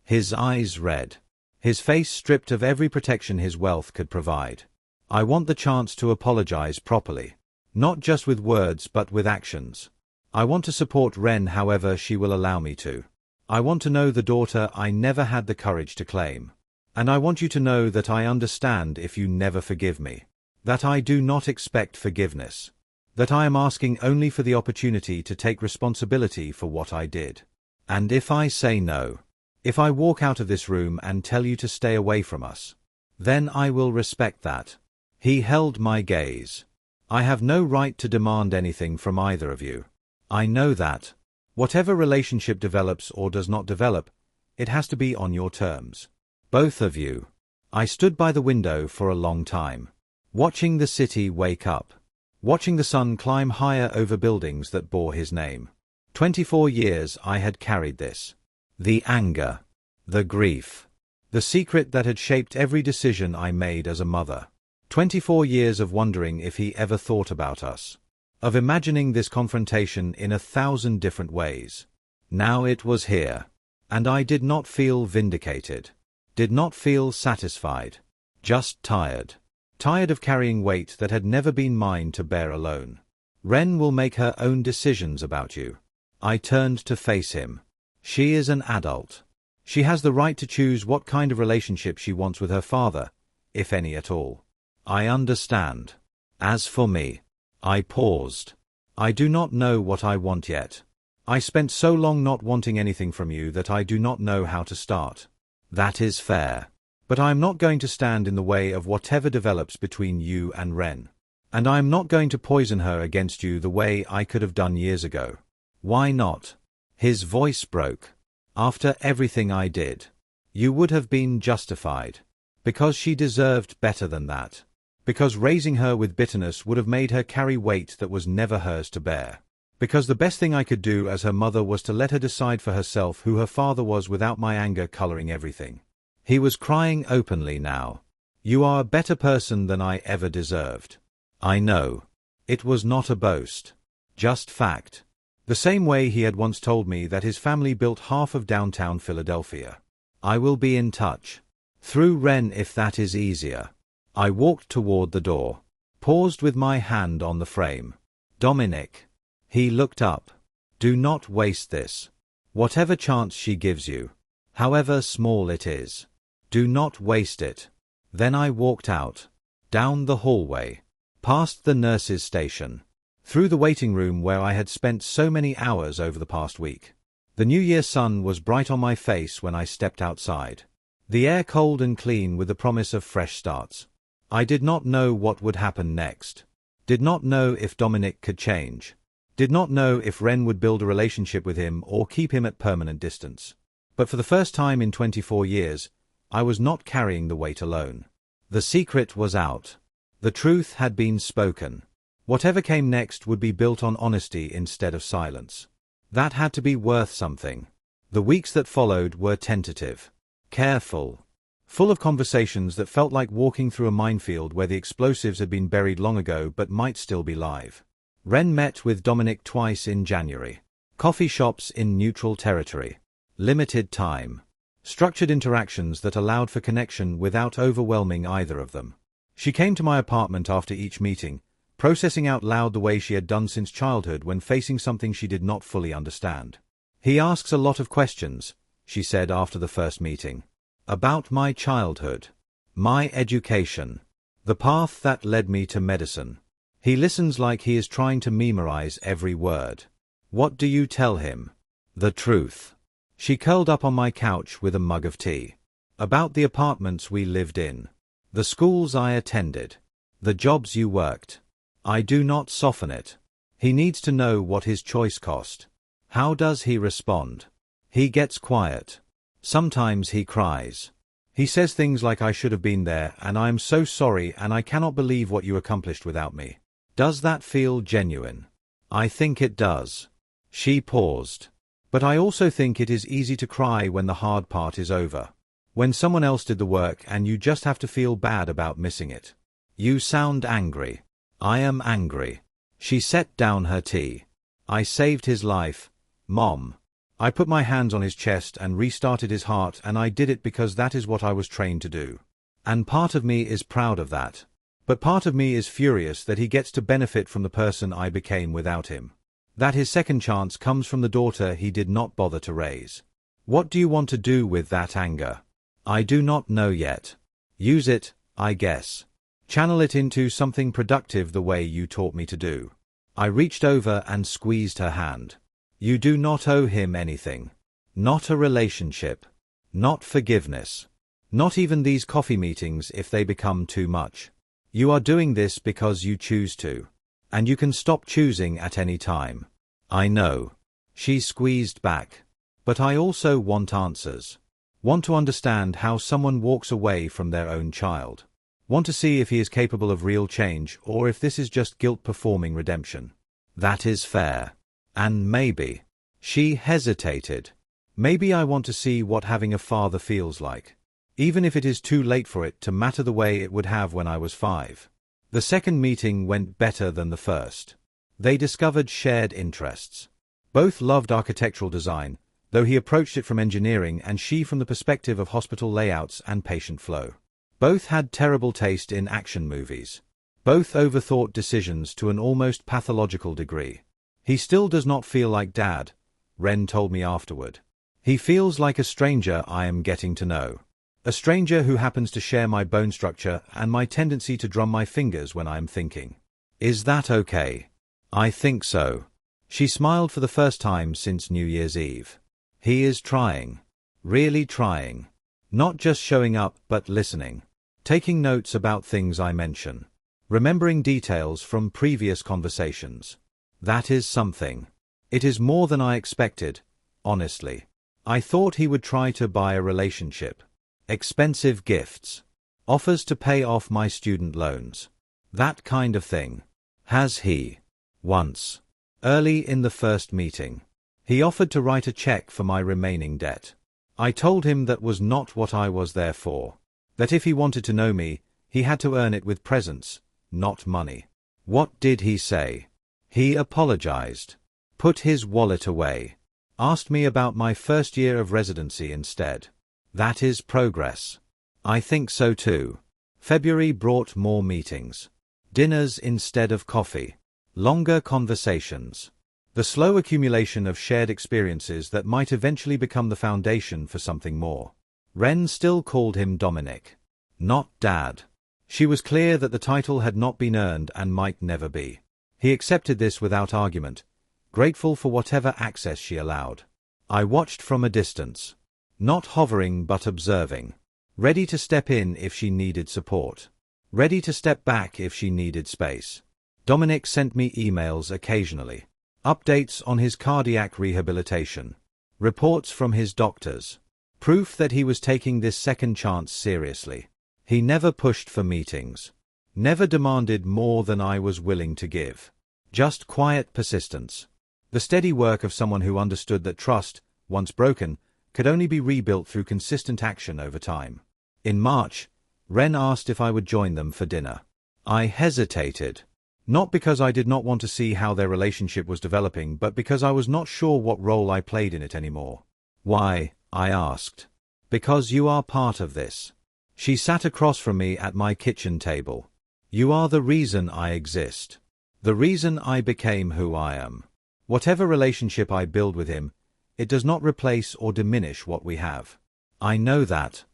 his eyes red, his face stripped of every protection his wealth could provide. "I want the chance to apologize properly, not just with words but with actions. I want to support Ren however she will allow me to. I want to know the daughter I never had the courage to claim. And I want you to know that I understand if you never forgive me. That I do not expect forgiveness. That I am asking only for the opportunity to take responsibility for what I did. And if I say no, if I walk out of this room and tell you to stay away from us, then I will respect that." He held my gaze. "I have no right to demand anything from either of you. I know that. Whatever relationship develops or does not develop, it has to be on your terms. Both of you." I stood by the window for a long time, watching the city wake up, watching the sun climb higher over buildings that bore his name. 24 years I had carried this. The anger, the grief, the secret that had shaped every decision I made as a mother. 24 years of wondering if he ever thought about us, of imagining this confrontation in 1,000 different ways. Now it was here, and I did not feel vindicated, did not feel satisfied, just tired. Tired of carrying weight that had never been mine to bear alone. "Ren will make her own decisions about you." I turned to face him. "She is an adult. She has the right to choose what kind of relationship she wants with her father, if any at all. I understand. As for me," I paused. "I do not know what I want yet. I spent so long not wanting anything from you that I do not know how to start." "That is fair. But I am not going to stand in the way of whatever develops between you and Ren. And I am not going to poison her against you the way I could have done years ago." "Why not?" His voice broke. "After everything I did, you would have been justified. Because she deserved better than that. Because raising her with bitterness would have made her carry weight that was never hers to bear. Because the best thing I could do as her mother was to let her decide for herself who her father was without my anger coloring everything." He was crying openly now. "You are a better person than I ever deserved." I know. It was not a boast. Just fact. The same way he had once told me that his family built half of downtown Philadelphia. "I will be in touch. Through Ren if that is easier." I walked toward the door, paused with my hand on the frame. "Dominic." He looked up. "Do not waste this. Whatever chance she gives you, however small it is, do not waste it." Then I walked out, down the hallway, past the nurse's station, through the waiting room where I had spent so many hours over the past week. The New Year sun was bright on my face when I stepped outside, the air cold and clean with the promise of fresh starts. I did not know what would happen next. Did not know if Dominic could change. Did not know if Ren would build a relationship with him or keep him at permanent distance. But for the first time in 24 years, I was not carrying the weight alone. The secret was out. The truth had been spoken. Whatever came next would be built on honesty instead of silence. That had to be worth something. The weeks that followed were tentative, careful, full of conversations that felt like walking through a minefield where the explosives had been buried long ago but might still be live. Ren met with Dominic twice in January. Coffee shops in neutral territory. Limited time. Structured interactions that allowed for connection without overwhelming either of them. She came to my apartment after each meeting, processing out loud the way she had done since childhood when facing something she did not fully understand. "He asks a lot of questions," she said after the first meeting. "About my childhood. My education. The path that led me to medicine. He listens like he is trying to memorize every word." "What do you tell him?" "The truth." She curled up on my couch with a mug of tea. "About the apartments we lived in. The schools I attended. The jobs you worked. I do not soften it. He needs to know what his choice cost." "How does he respond?" "He gets quiet. Sometimes he cries. He says things like I should have been there and I am so sorry and I cannot believe what you accomplished without me. Does that feel genuine? I think it does. She paused. But I also think it is easy to cry when the hard part is over. When someone else did the work and you just have to feel bad about missing it. You sound angry. I am angry. She set down her tea. I saved his life, Mom. I put my hands on his chest and restarted his heart, and I did it because that is what I was trained to do. And part of me is proud of that. But part of me is furious that he gets to benefit from the person I became without him. That his second chance comes from the daughter he did not bother to raise. What do you want to do with that anger? I do not know yet. Use it, I guess. Channel it into something productive the way you taught me to do. I reached over and squeezed her hand. You do not owe him anything. Not a relationship. Not forgiveness. Not even these coffee meetings if they become too much. You are doing this because you choose to. And you can stop choosing at any time. I know. She squeezed back. But I also want answers. Want to understand how someone walks away from their own child. Want to see if he is capable of real change or if this is just guilt performing redemption. That is fair. And maybe. She hesitated. Maybe I want to see what having a father feels like. Even if it is too late for it to matter the way it would have when I was 5. The second meeting went better than the first. They discovered shared interests. Both loved architectural design, though he approached it from engineering and she from the perspective of hospital layouts and patient flow. Both had terrible taste in action movies. Both overthought decisions to an almost pathological degree. He still does not feel like Dad, Ren told me afterward. He feels like a stranger I am getting to know. A stranger who happens to share my bone structure and my tendency to drum my fingers when I am thinking. Is that okay? I think so. She smiled for the first time since New Year's Eve. He is trying. Really trying. Not just showing up but listening. Taking notes about things I mention. Remembering details from previous conversations. That is something. It is more than I expected, honestly. I thought he would try to buy a relationship. Expensive gifts. Offers to pay off my student loans. That kind of thing. Has he? Once. Early in the first meeting. He offered to write a check for my remaining debt. I told him that was not what I was there for. That if he wanted to know me, he had to earn it with presents, not money. What did he say? He apologized. Put his wallet away. Asked me about my first year of residency instead. That is progress. I think so too. February brought more meetings. Dinners instead of coffee. Longer conversations. The slow accumulation of shared experiences that might eventually become the foundation for something more. Ren still called him Dominic. Not Dad. She was clear that the title had not been earned and might never be. He accepted this without argument, grateful for whatever access she allowed. I watched from a distance. Not hovering but observing. Ready to step in if she needed support. Ready to step back if she needed space. Dominic sent me emails occasionally. Updates on his cardiac rehabilitation. Reports from his doctors. Proof that he was taking this second chance seriously. He never pushed for meetings. Never demanded more than I was willing to give. Just quiet persistence. The steady work of someone who understood that trust, once broken, could only be rebuilt through consistent action over time. In March, Ren asked if I would join them for dinner. I hesitated. Not because I did not want to see how their relationship was developing, but because I was not sure what role I played in it anymore. Why? I asked. Because you are part of this. She sat across from me at my kitchen table. You are the reason I exist. The reason I became who I am. Whatever relationship I build with him, it does not replace or diminish what we have. I know that.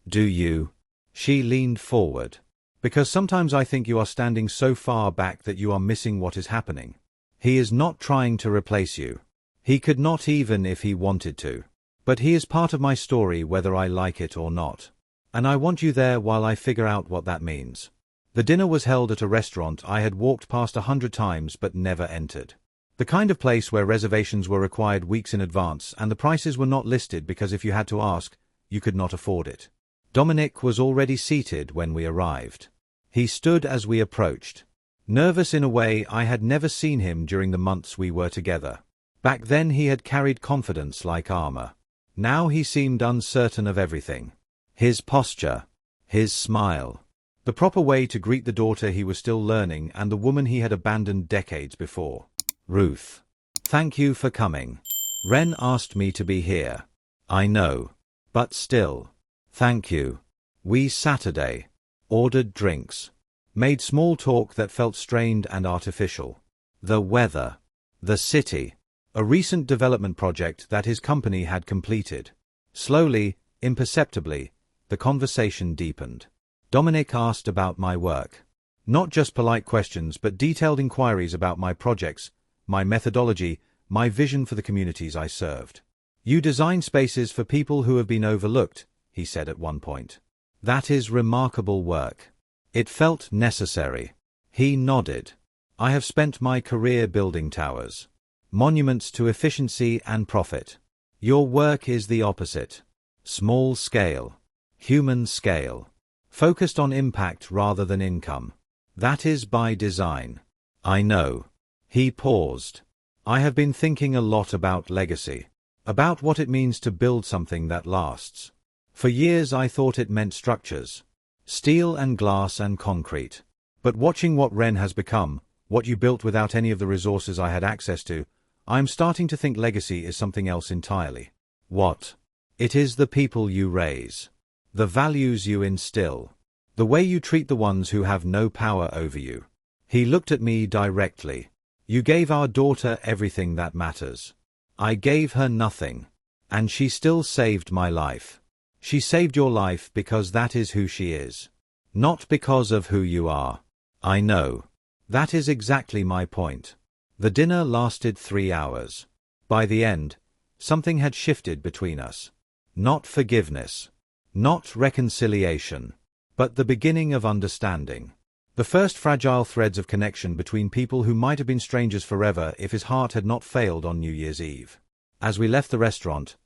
Do you? She leaned forward. Because sometimes I think you are standing so far back that you are missing what is happening. He is not trying to replace you. He could not even if he wanted to. But he is part of my story whether I like it or not. And I want you there while I figure out what that means. The dinner was held at a restaurant I had walked past 100 times but never entered. The kind of place where reservations were required weeks in advance and the prices were not listed because if you had to ask, you could not afford it. Dominic was already seated when we arrived. He stood as we approached, nervous in a way I had never seen him during the months we were together. Back then he had carried confidence like armor. Now he seemed uncertain of everything. His posture, his smile, the proper way to greet the daughter he was still learning and the woman he had abandoned decades before. Ruth. Thank you for coming. Ren asked me to be here. I know. But still. Thank you. We Saturday. Ordered drinks. Made small talk that felt strained and artificial. The weather. The city. A recent development project that his company had completed. Slowly, imperceptibly, the conversation deepened. Dominic asked about my work. Not just polite questions but detailed inquiries about my projects, my methodology, my vision for the communities I served. You design spaces for people who have been overlooked, he said at one point. That is remarkable work. It felt necessary. He nodded. I have spent my career building towers. Monuments to efficiency and profit. Your work is the opposite. Small scale. Human scale. Focused on impact rather than income. That is by design. I know. He paused. I have been thinking a lot about legacy. About what it means to build something that lasts. For years I thought it meant structures. Steel and glass and concrete. But watching what Ren has become, what you built without any of the resources I had access to, I am starting to think legacy is something else entirely. What? It is the people you raise. The values you instill. The way you treat the ones who have no power over you. He looked at me directly. You gave our daughter everything that matters. I gave her nothing. And she still saved my life. She saved your life because that is who she is. Not because of who you are. I know. That is exactly my point. The dinner lasted 3 hours. By the end, something had shifted between us. Not forgiveness. Not reconciliation. But the beginning of understanding. The first fragile threads of connection between people who might have been strangers forever if his heart had not failed on New Year's Eve. As we left the restaurant,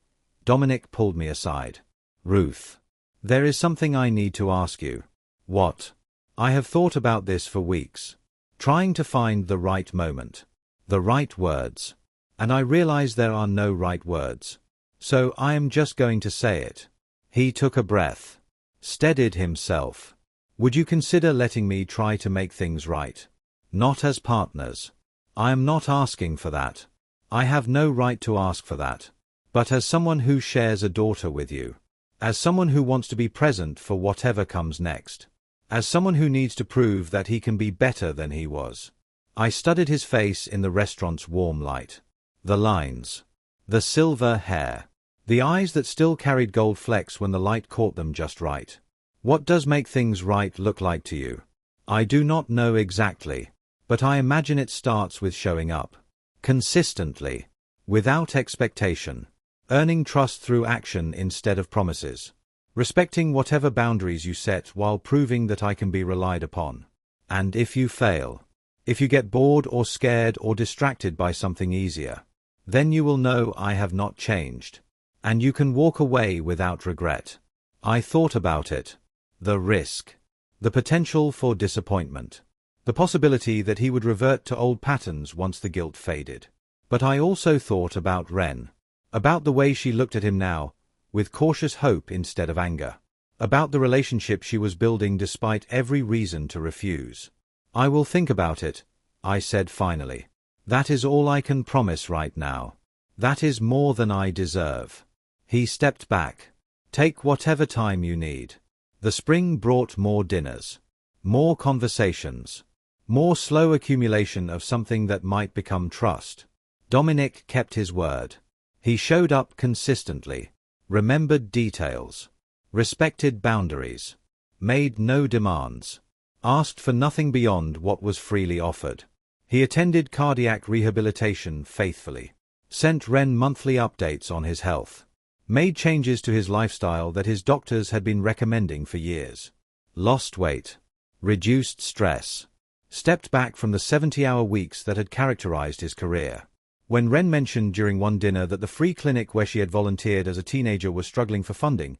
Dominic pulled me aside. Ruth. There is something I need to ask you. What? I have thought about this for weeks. Trying to find the right moment. The right words. And I realize there are no right words. So I am just going to say it. He took a breath. Steadied himself. Would you consider letting me try to make things right? Not as partners. I am not asking for that. I have no right to ask for that. But as someone who shares a daughter with you. As someone who wants to be present for whatever comes next. As someone who needs to prove that he can be better than he was. I studied his face in the restaurant's warm light. The lines. The silver hair. The eyes that still carried gold flecks when the light caught them just right. What does make things right look like to you? I do not know exactly. But I imagine it starts with showing up. Consistently. Without expectation. Earning trust through action instead of promises. Respecting whatever boundaries you set while proving that I can be relied upon. And if you fail, if you get bored or scared or distracted by something easier, then you will know I have not changed. And you can walk away without regret. I thought about it. The risk. The potential for disappointment. The possibility that he would revert to old patterns once the guilt faded. But I also thought about Ren. About the way she looked at him now, with cautious hope instead of anger. About the relationship she was building despite every reason to refuse. I will think about it, I said finally. That is all I can promise right now. That is more than I deserve. He stepped back. Take whatever time you need. The spring brought more dinners. More conversations. More slow accumulation of something that might become trust. Dominic kept his word. He showed up consistently. Remembered details. Respected boundaries. Made no demands. Asked for nothing beyond what was freely offered. He attended cardiac rehabilitation faithfully. Sent Ren monthly updates on his health. Made changes to his lifestyle that his doctors had been recommending for years. Lost weight. Reduced stress. Stepped back from the 70-hour weeks that had characterized his career. When Ren mentioned during one dinner that the free clinic where she had volunteered as a teenager was struggling for funding,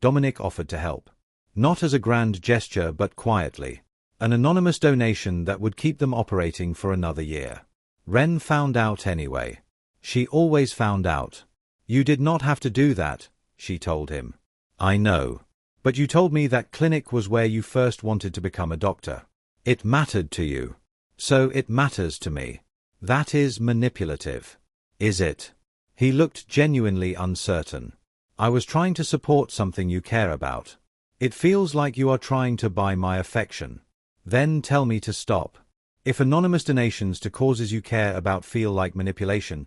Dominic offered to help. Not as a grand gesture but quietly. An anonymous donation that would keep them operating for another year. Ren found out anyway. She always found out. You did not have to do that, she told him. I know. But you told me that clinic was where you first wanted to become a doctor. It mattered to you. So it matters to me. That is manipulative. Is it? He looked genuinely uncertain. I was trying to support something you care about. It feels like you are trying to buy my affection. Then tell me to stop. If anonymous donations to causes you care about feel like manipulation,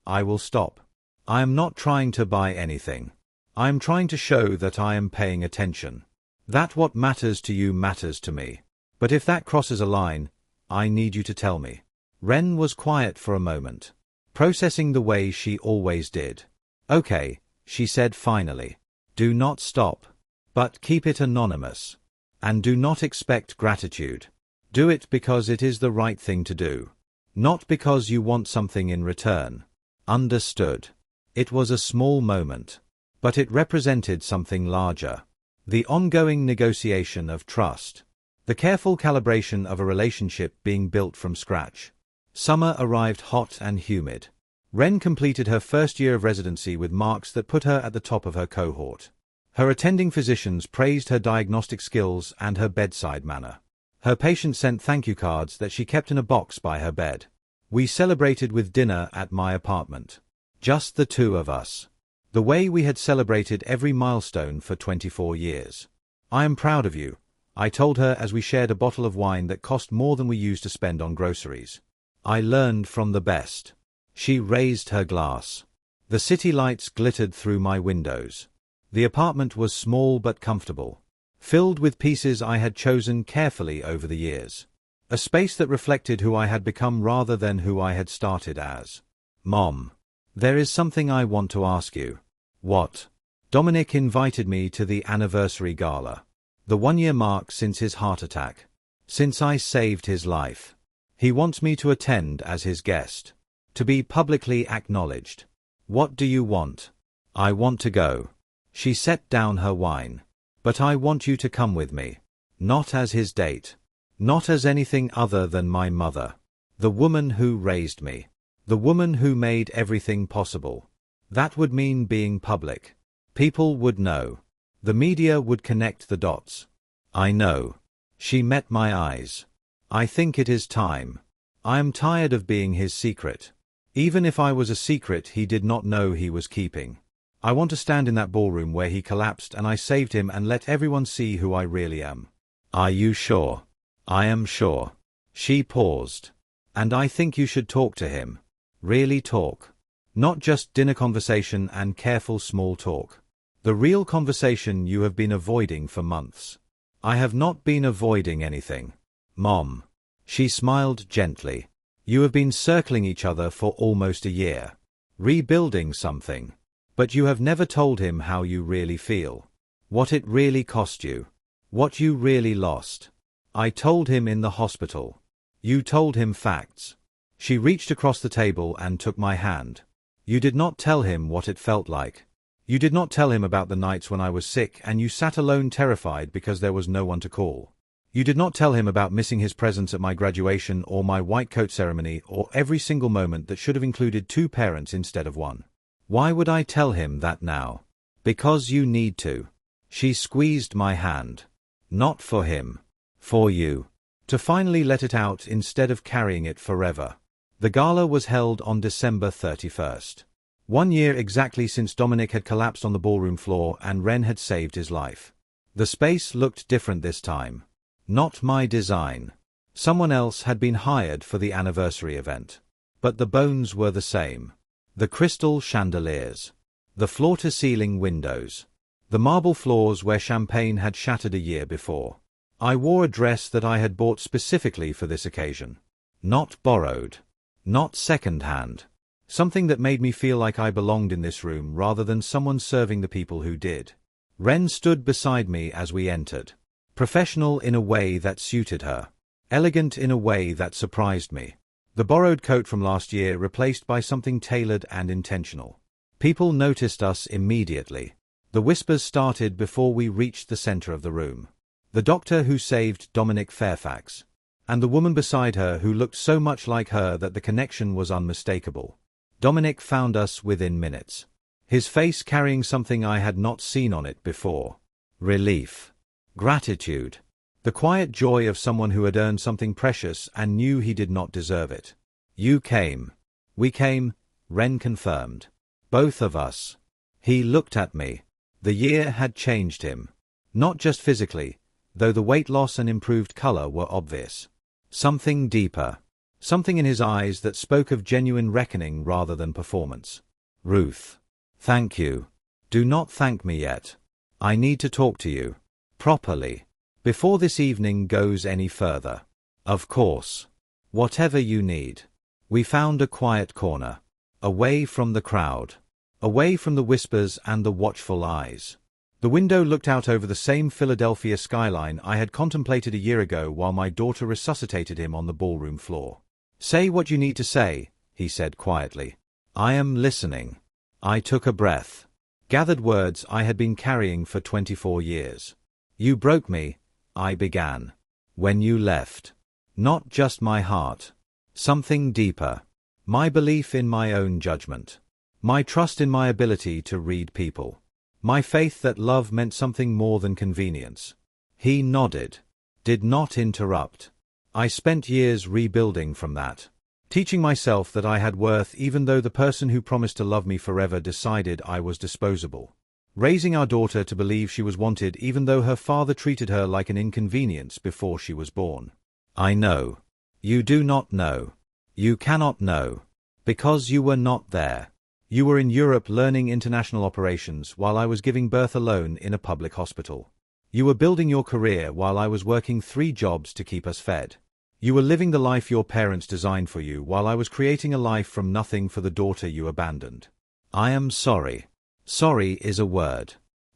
I will stop. I am not trying to buy anything. I am trying to show that I am paying attention. That what matters to you matters to me. But if that crosses a line, I need you to tell me. Ren was quiet for a moment, processing the way she always did. Okay, she said finally. Do not stop. But keep it anonymous. And do not expect gratitude. Do it because it is the right thing to do. Not because you want something in return. Understood. It was a small moment. But it represented something larger. The ongoing negotiation of trust. The careful calibration of a relationship being built from scratch. Summer arrived hot and humid. Ren completed her first year of residency with marks that put her at the top of her cohort. Her attending physicians praised her diagnostic skills and her bedside manner. Her patients sent thank you cards that she kept in a box by her bed. We celebrated with dinner at my apartment. Just the two of us. The way we had celebrated every milestone for 24 years. I am proud of you, I told her as we shared a bottle of wine that cost more than we used to spend on groceries. I learned from the best. She raised her glass. The city lights glittered through my windows. The apartment was small but comfortable, filled with pieces I had chosen carefully over the years. A space that reflected who I had become rather than who I had started as. Mom. There is something I want to ask you. What? Dominic invited me to the anniversary gala. The 1-year mark since his heart attack. Since I saved his life. He wants me to attend as his guest. To be publicly acknowledged. What do you want? I want to go. She set down her wine. But I want you to come with me. Not as his date. Not as anything other than my mother. The woman who raised me. The woman who made everything possible. That would mean being public. People would know. The media would connect the dots. I know. She met my eyes. I think it is time. I am tired of being his secret. Even if I was a secret he did not know he was keeping. I want to stand in that ballroom where he collapsed and I saved him and let everyone see who I really am. Are you sure? I am sure. She paused. And I think you should talk to him. Really talk. Not just dinner conversation and careful small talk. The real conversation you have been avoiding for months. I have not been avoiding anything. Mom. She smiled gently. You have been circling each other for almost a year. Rebuilding something. But you have never told him how you really feel. What it really cost you. What you really lost. I told him in the hospital. You told him facts. She reached across the table and took my hand. You did not tell him what it felt like. You did not tell him about the nights when I was sick and you sat alone terrified because there was no one to call. You did not tell him about missing his presence at my graduation or my white coat ceremony or every single moment that should have included 2 parents instead of 1. Why would I tell him that now? Because you need to. She squeezed my hand. Not for him. For you. To finally let it out instead of carrying it forever. The gala was held on December 31st. 1 year exactly since Dominic had collapsed on the ballroom floor and Ren had saved his life. The space looked different this time. Not my design. Someone else had been hired for the anniversary event. But the bones were the same. The crystal chandeliers. The floor-to-ceiling windows. The marble floors where champagne had shattered a year before. I wore a dress that I had bought specifically for this occasion. Not borrowed. Not second-hand. Something that made me feel like I belonged in this room rather than someone serving the people who did. Ren stood beside me as we entered. Professional in a way that suited her. Elegant in a way that surprised me. The borrowed coat from last year replaced by something tailored and intentional. People noticed us immediately. The whispers started before we reached the center of the room. The doctor who saved Dominic Fairfax. And the woman beside her who looked so much like her that the connection was unmistakable. Dominic found us within minutes. His face carrying something I had not seen on it before. Relief. Gratitude. The quiet joy of someone who had earned something precious and knew he did not deserve it. You came. We came, Ren confirmed. Both of us. He looked at me. The year had changed him. Not just physically, though the weight loss and improved color were obvious. Something deeper. Something in his eyes that spoke of genuine reckoning rather than performance. Ruth. Thank you. Do not thank me yet. I need to talk to you. Properly. Before this evening goes any further. Of course. Whatever you need. We found a quiet corner. Away from the crowd. Away from the whispers and the watchful eyes. The window looked out over the same Philadelphia skyline I had contemplated a year ago while my daughter resuscitated him on the ballroom floor. Say what you need to say, he said quietly. I am listening. I took a breath. Gathered words I had been carrying for 24 years. You broke me, I began. When you left. Not just my heart. Something deeper. My belief in my own judgment. My trust in my ability to read people. My faith that love meant something more than convenience. He nodded. Did not interrupt. I spent years rebuilding from that. Teaching myself that I had worth even though the person who promised to love me forever decided I was disposable. Raising our daughter to believe she was wanted even though her father treated her like an inconvenience before she was born. I know. You do not know. You cannot know. Because you were not there. You were in Europe learning international operations while I was giving birth alone in a public hospital. You were building your career while I was working 3 jobs to keep us fed. You were living the life your parents designed for you while I was creating a life from nothing for the daughter you abandoned. I am sorry. Sorry is a word.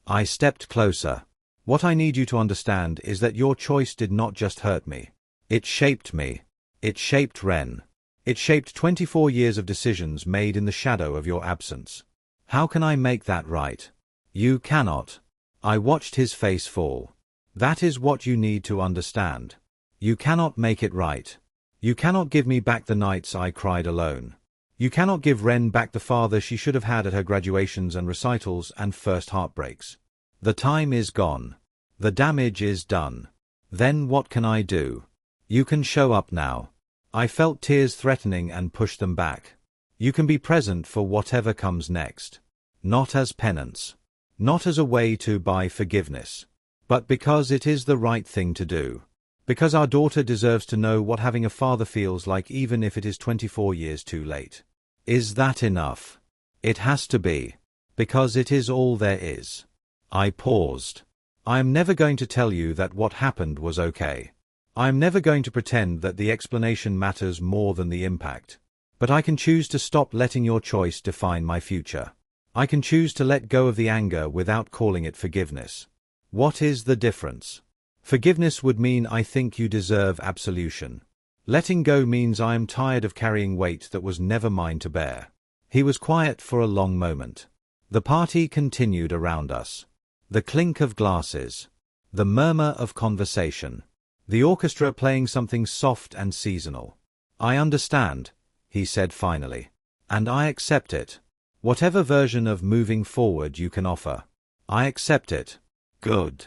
I stepped closer. What I need you to understand is that your choice did not just hurt me. It shaped me. It shaped Ren. It shaped 24 years of decisions made in the shadow of your absence. How can I make that right? You cannot. I watched his face fall. That is what you need to understand. You cannot make it right. You cannot give me back the nights I cried alone. You cannot give Ren back the father she should have had at her graduations and recitals and first heartbreaks. The time is gone. The damage is done. Then what can I do? You can show up now. I felt tears threatening and pushed them back. You can be present for whatever comes next. Not as penance. Not as a way to buy forgiveness. But because it is the right thing to do. Because our daughter deserves to know what having a father feels like even if it is 24 years too late. Is that enough? It has to be. Because it is all there is. I paused. I am never going to tell you that what happened was okay. I am never going to pretend that the explanation matters more than the impact. But I can choose to stop letting your choice define my future. I can choose to let go of the anger without calling it forgiveness. What is the difference? Forgiveness would mean I think you deserve absolution. Letting go means I am tired of carrying weight that was never mine to bear. He was quiet for a long moment. The party continued around us. The clink of glasses. The murmur of conversation. The orchestra playing something soft and seasonal. I understand, he said finally. And I accept it. Whatever version of moving forward you can offer. I accept it. Good.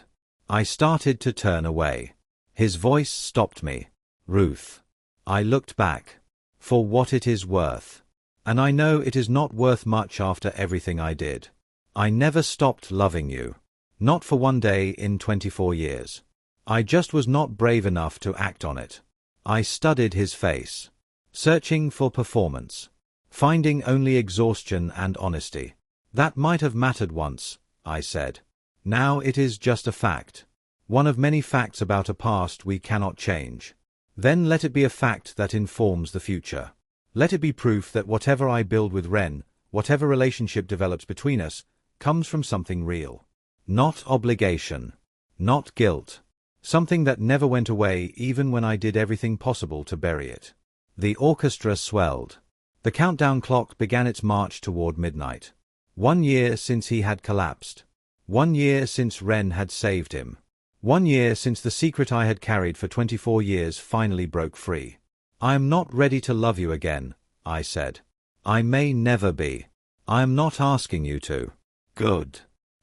I started to turn away. His voice stopped me. Ruth. I looked back. For what it is worth. And I know it is not worth much after everything I did. I never stopped loving you. Not for one day in 24 years. I just was not brave enough to act on it. I studied his face. Searching for performance. Finding only exhaustion and honesty. That might have mattered once, I said. Now it is just a fact. One of many facts about a past we cannot change. Then let it be a fact that informs the future. Let it be proof that whatever I build with Ren, whatever relationship develops between us, comes from something real. Not obligation. Not guilt. Something that never went away even when I did everything possible to bury it. The orchestra swelled. The countdown clock began its march toward midnight. 1 year since he had collapsed. 1 year since Ren had saved him. 1 year since the secret I had carried for 24 years finally broke free. I am not ready to love you again, I said. I may never be. I am not asking you to. Good.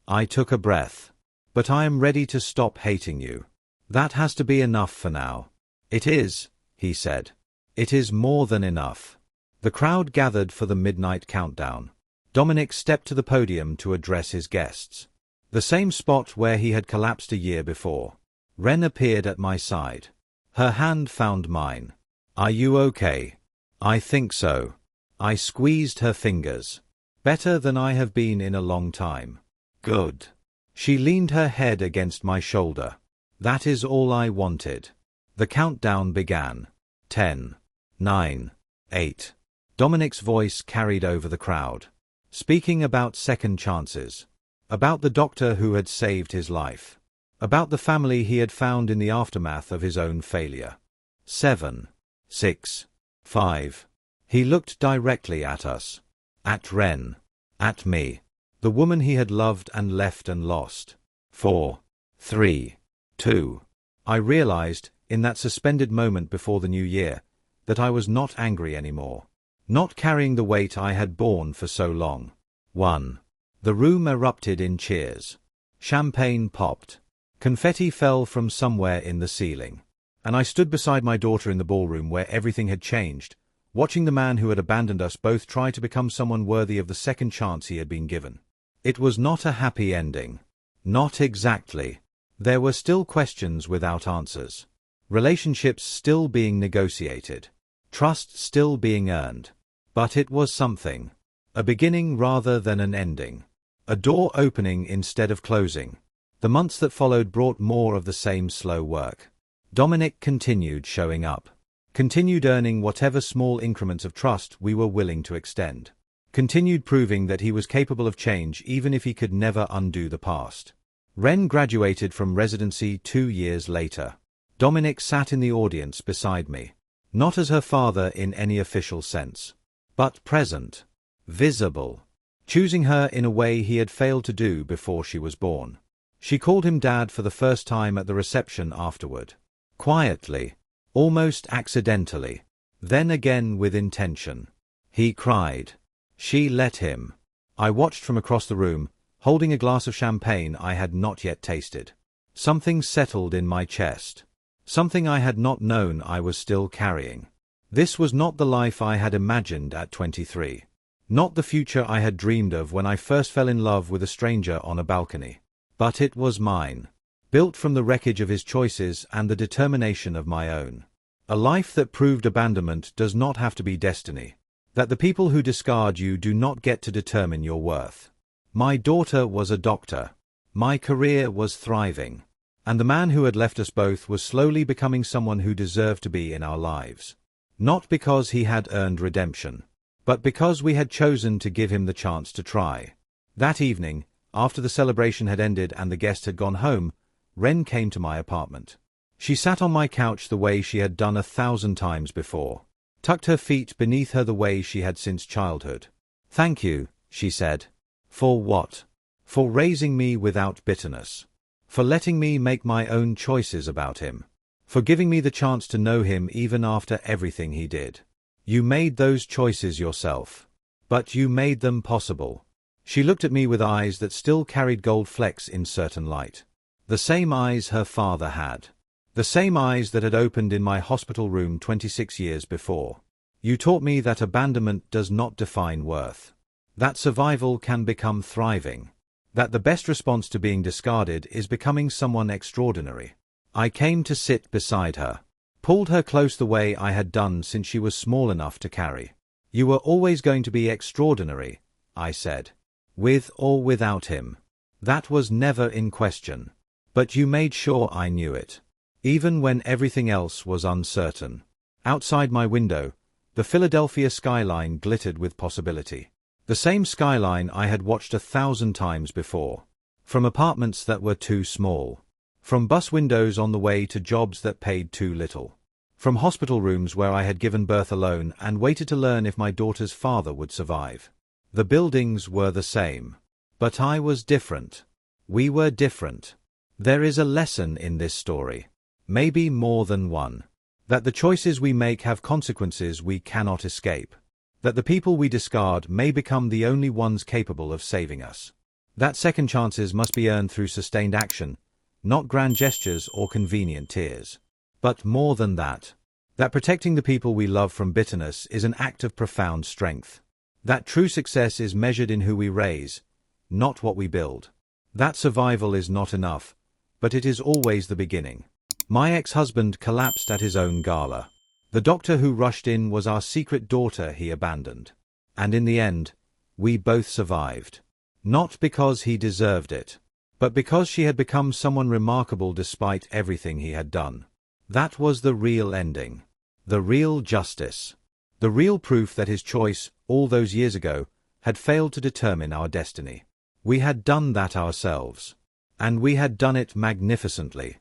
I took a breath. But I am ready to stop hating you. That has to be enough for now. It is, he said. It is more than enough. The crowd gathered for the midnight countdown. Dominic stepped to the podium to address his guests. The same spot where he had collapsed a year before. Ren appeared at my side. Her hand found mine. Are you okay? I think so. I squeezed her fingers. Better than I have been in a long time. Good. She leaned her head against my shoulder. That is all I wanted. The countdown began. 10, 9, 8. Dominic's voice carried over the crowd. Speaking about second chances. About the doctor who had saved his life. About the family he had found in the aftermath of his own failure. 7, 6, 5. He looked directly at us. At Ren. At me. The woman he had loved and left and lost. 4, 3, 2. I realized, in that suspended moment before the new year, that I was not angry anymore. Not carrying the weight I had borne for so long. 1. The room erupted in cheers. Champagne popped. Confetti fell from somewhere in the ceiling. And I stood beside my daughter in the ballroom where everything had changed, watching the man who had abandoned us both try to become someone worthy of the second chance he had been given. It was not a happy ending. Not exactly. There were still questions without answers. Relationships still being negotiated. Trust still being earned. But it was something. A beginning rather than an ending. A door opening instead of closing. The months that followed brought more of the same slow work. Dominic continued showing up. Continued earning whatever small increments of trust we were willing to extend. Continued proving that he was capable of change even if he could never undo the past. Ren graduated from residency 2 years later. Dominic sat in the audience beside me. Not as her father in any official sense. But present. Visible. Choosing her in a way he had failed to do before she was born. She called him Dad for the first time at the reception afterward. Quietly. Almost accidentally. Then again with intention. He cried. She let him. I watched from across the room, holding a glass of champagne I had not yet tasted. Something settled in my chest. Something I had not known I was still carrying. This was not the life I had imagined at 23. Not the future I had dreamed of when I first fell in love with a stranger on a balcony. But it was mine. Built from the wreckage of his choices and the determination of my own. A life that proved abandonment does not have to be destiny. That the people who discard you do not get to determine your worth. My daughter was a doctor. My career was thriving. And the man who had left us both was slowly becoming someone who deserved to be in our lives. Not because he had earned redemption, but because we had chosen to give him the chance to try. That evening, after the celebration had ended and the guests had gone home, Ren came to my apartment. She sat on my couch the way she had done 1,000 times before. Tucked her feet beneath her the way she had since childhood. "Thank you," she said. "For what?" "For raising me without bitterness. For letting me make my own choices about him. For giving me the chance to know him even after everything he did. You made those choices yourself. But you made them possible." She looked at me with eyes that still carried gold flecks in certain light. The same eyes her father had. The same eyes that had opened in my hospital room 26 years before. "You taught me that abandonment does not define worth. That survival can become thriving. That the best response to being discarded is becoming someone extraordinary." I came to sit beside her. Pulled her close the way I had done since she was small enough to carry. "You were always going to be extraordinary," I said. "With or without him. That was never in question. But you made sure I knew it. Even when everything else was uncertain." Outside my window, the Philadelphia skyline glittered with possibility. The same skyline I had watched 1,000 times before. From apartments that were too small. From bus windows on the way to jobs that paid too little. From hospital rooms where I had given birth alone and waited to learn if my daughter's father would survive. The buildings were the same. But I was different. We were different. There is a lesson in this story. Maybe more than one. That the choices we make have consequences we cannot escape. That the people we discard may become the only ones capable of saving us. That second chances must be earned through sustained action, not grand gestures or convenient tears. But more than that. That protecting the people we love from bitterness is an act of profound strength. That true success is measured in who we raise, not what we build. That survival is not enough, but it is always the beginning. My ex-husband collapsed at his own gala. The doctor who rushed in was our secret daughter he abandoned. And in the end, we both survived. Not because he deserved it, but because she had become someone remarkable despite everything he had done. That was the real ending. The real justice. The real proof that his choice, all those years ago, had failed to determine our destiny. We had done that ourselves. And we had done it magnificently.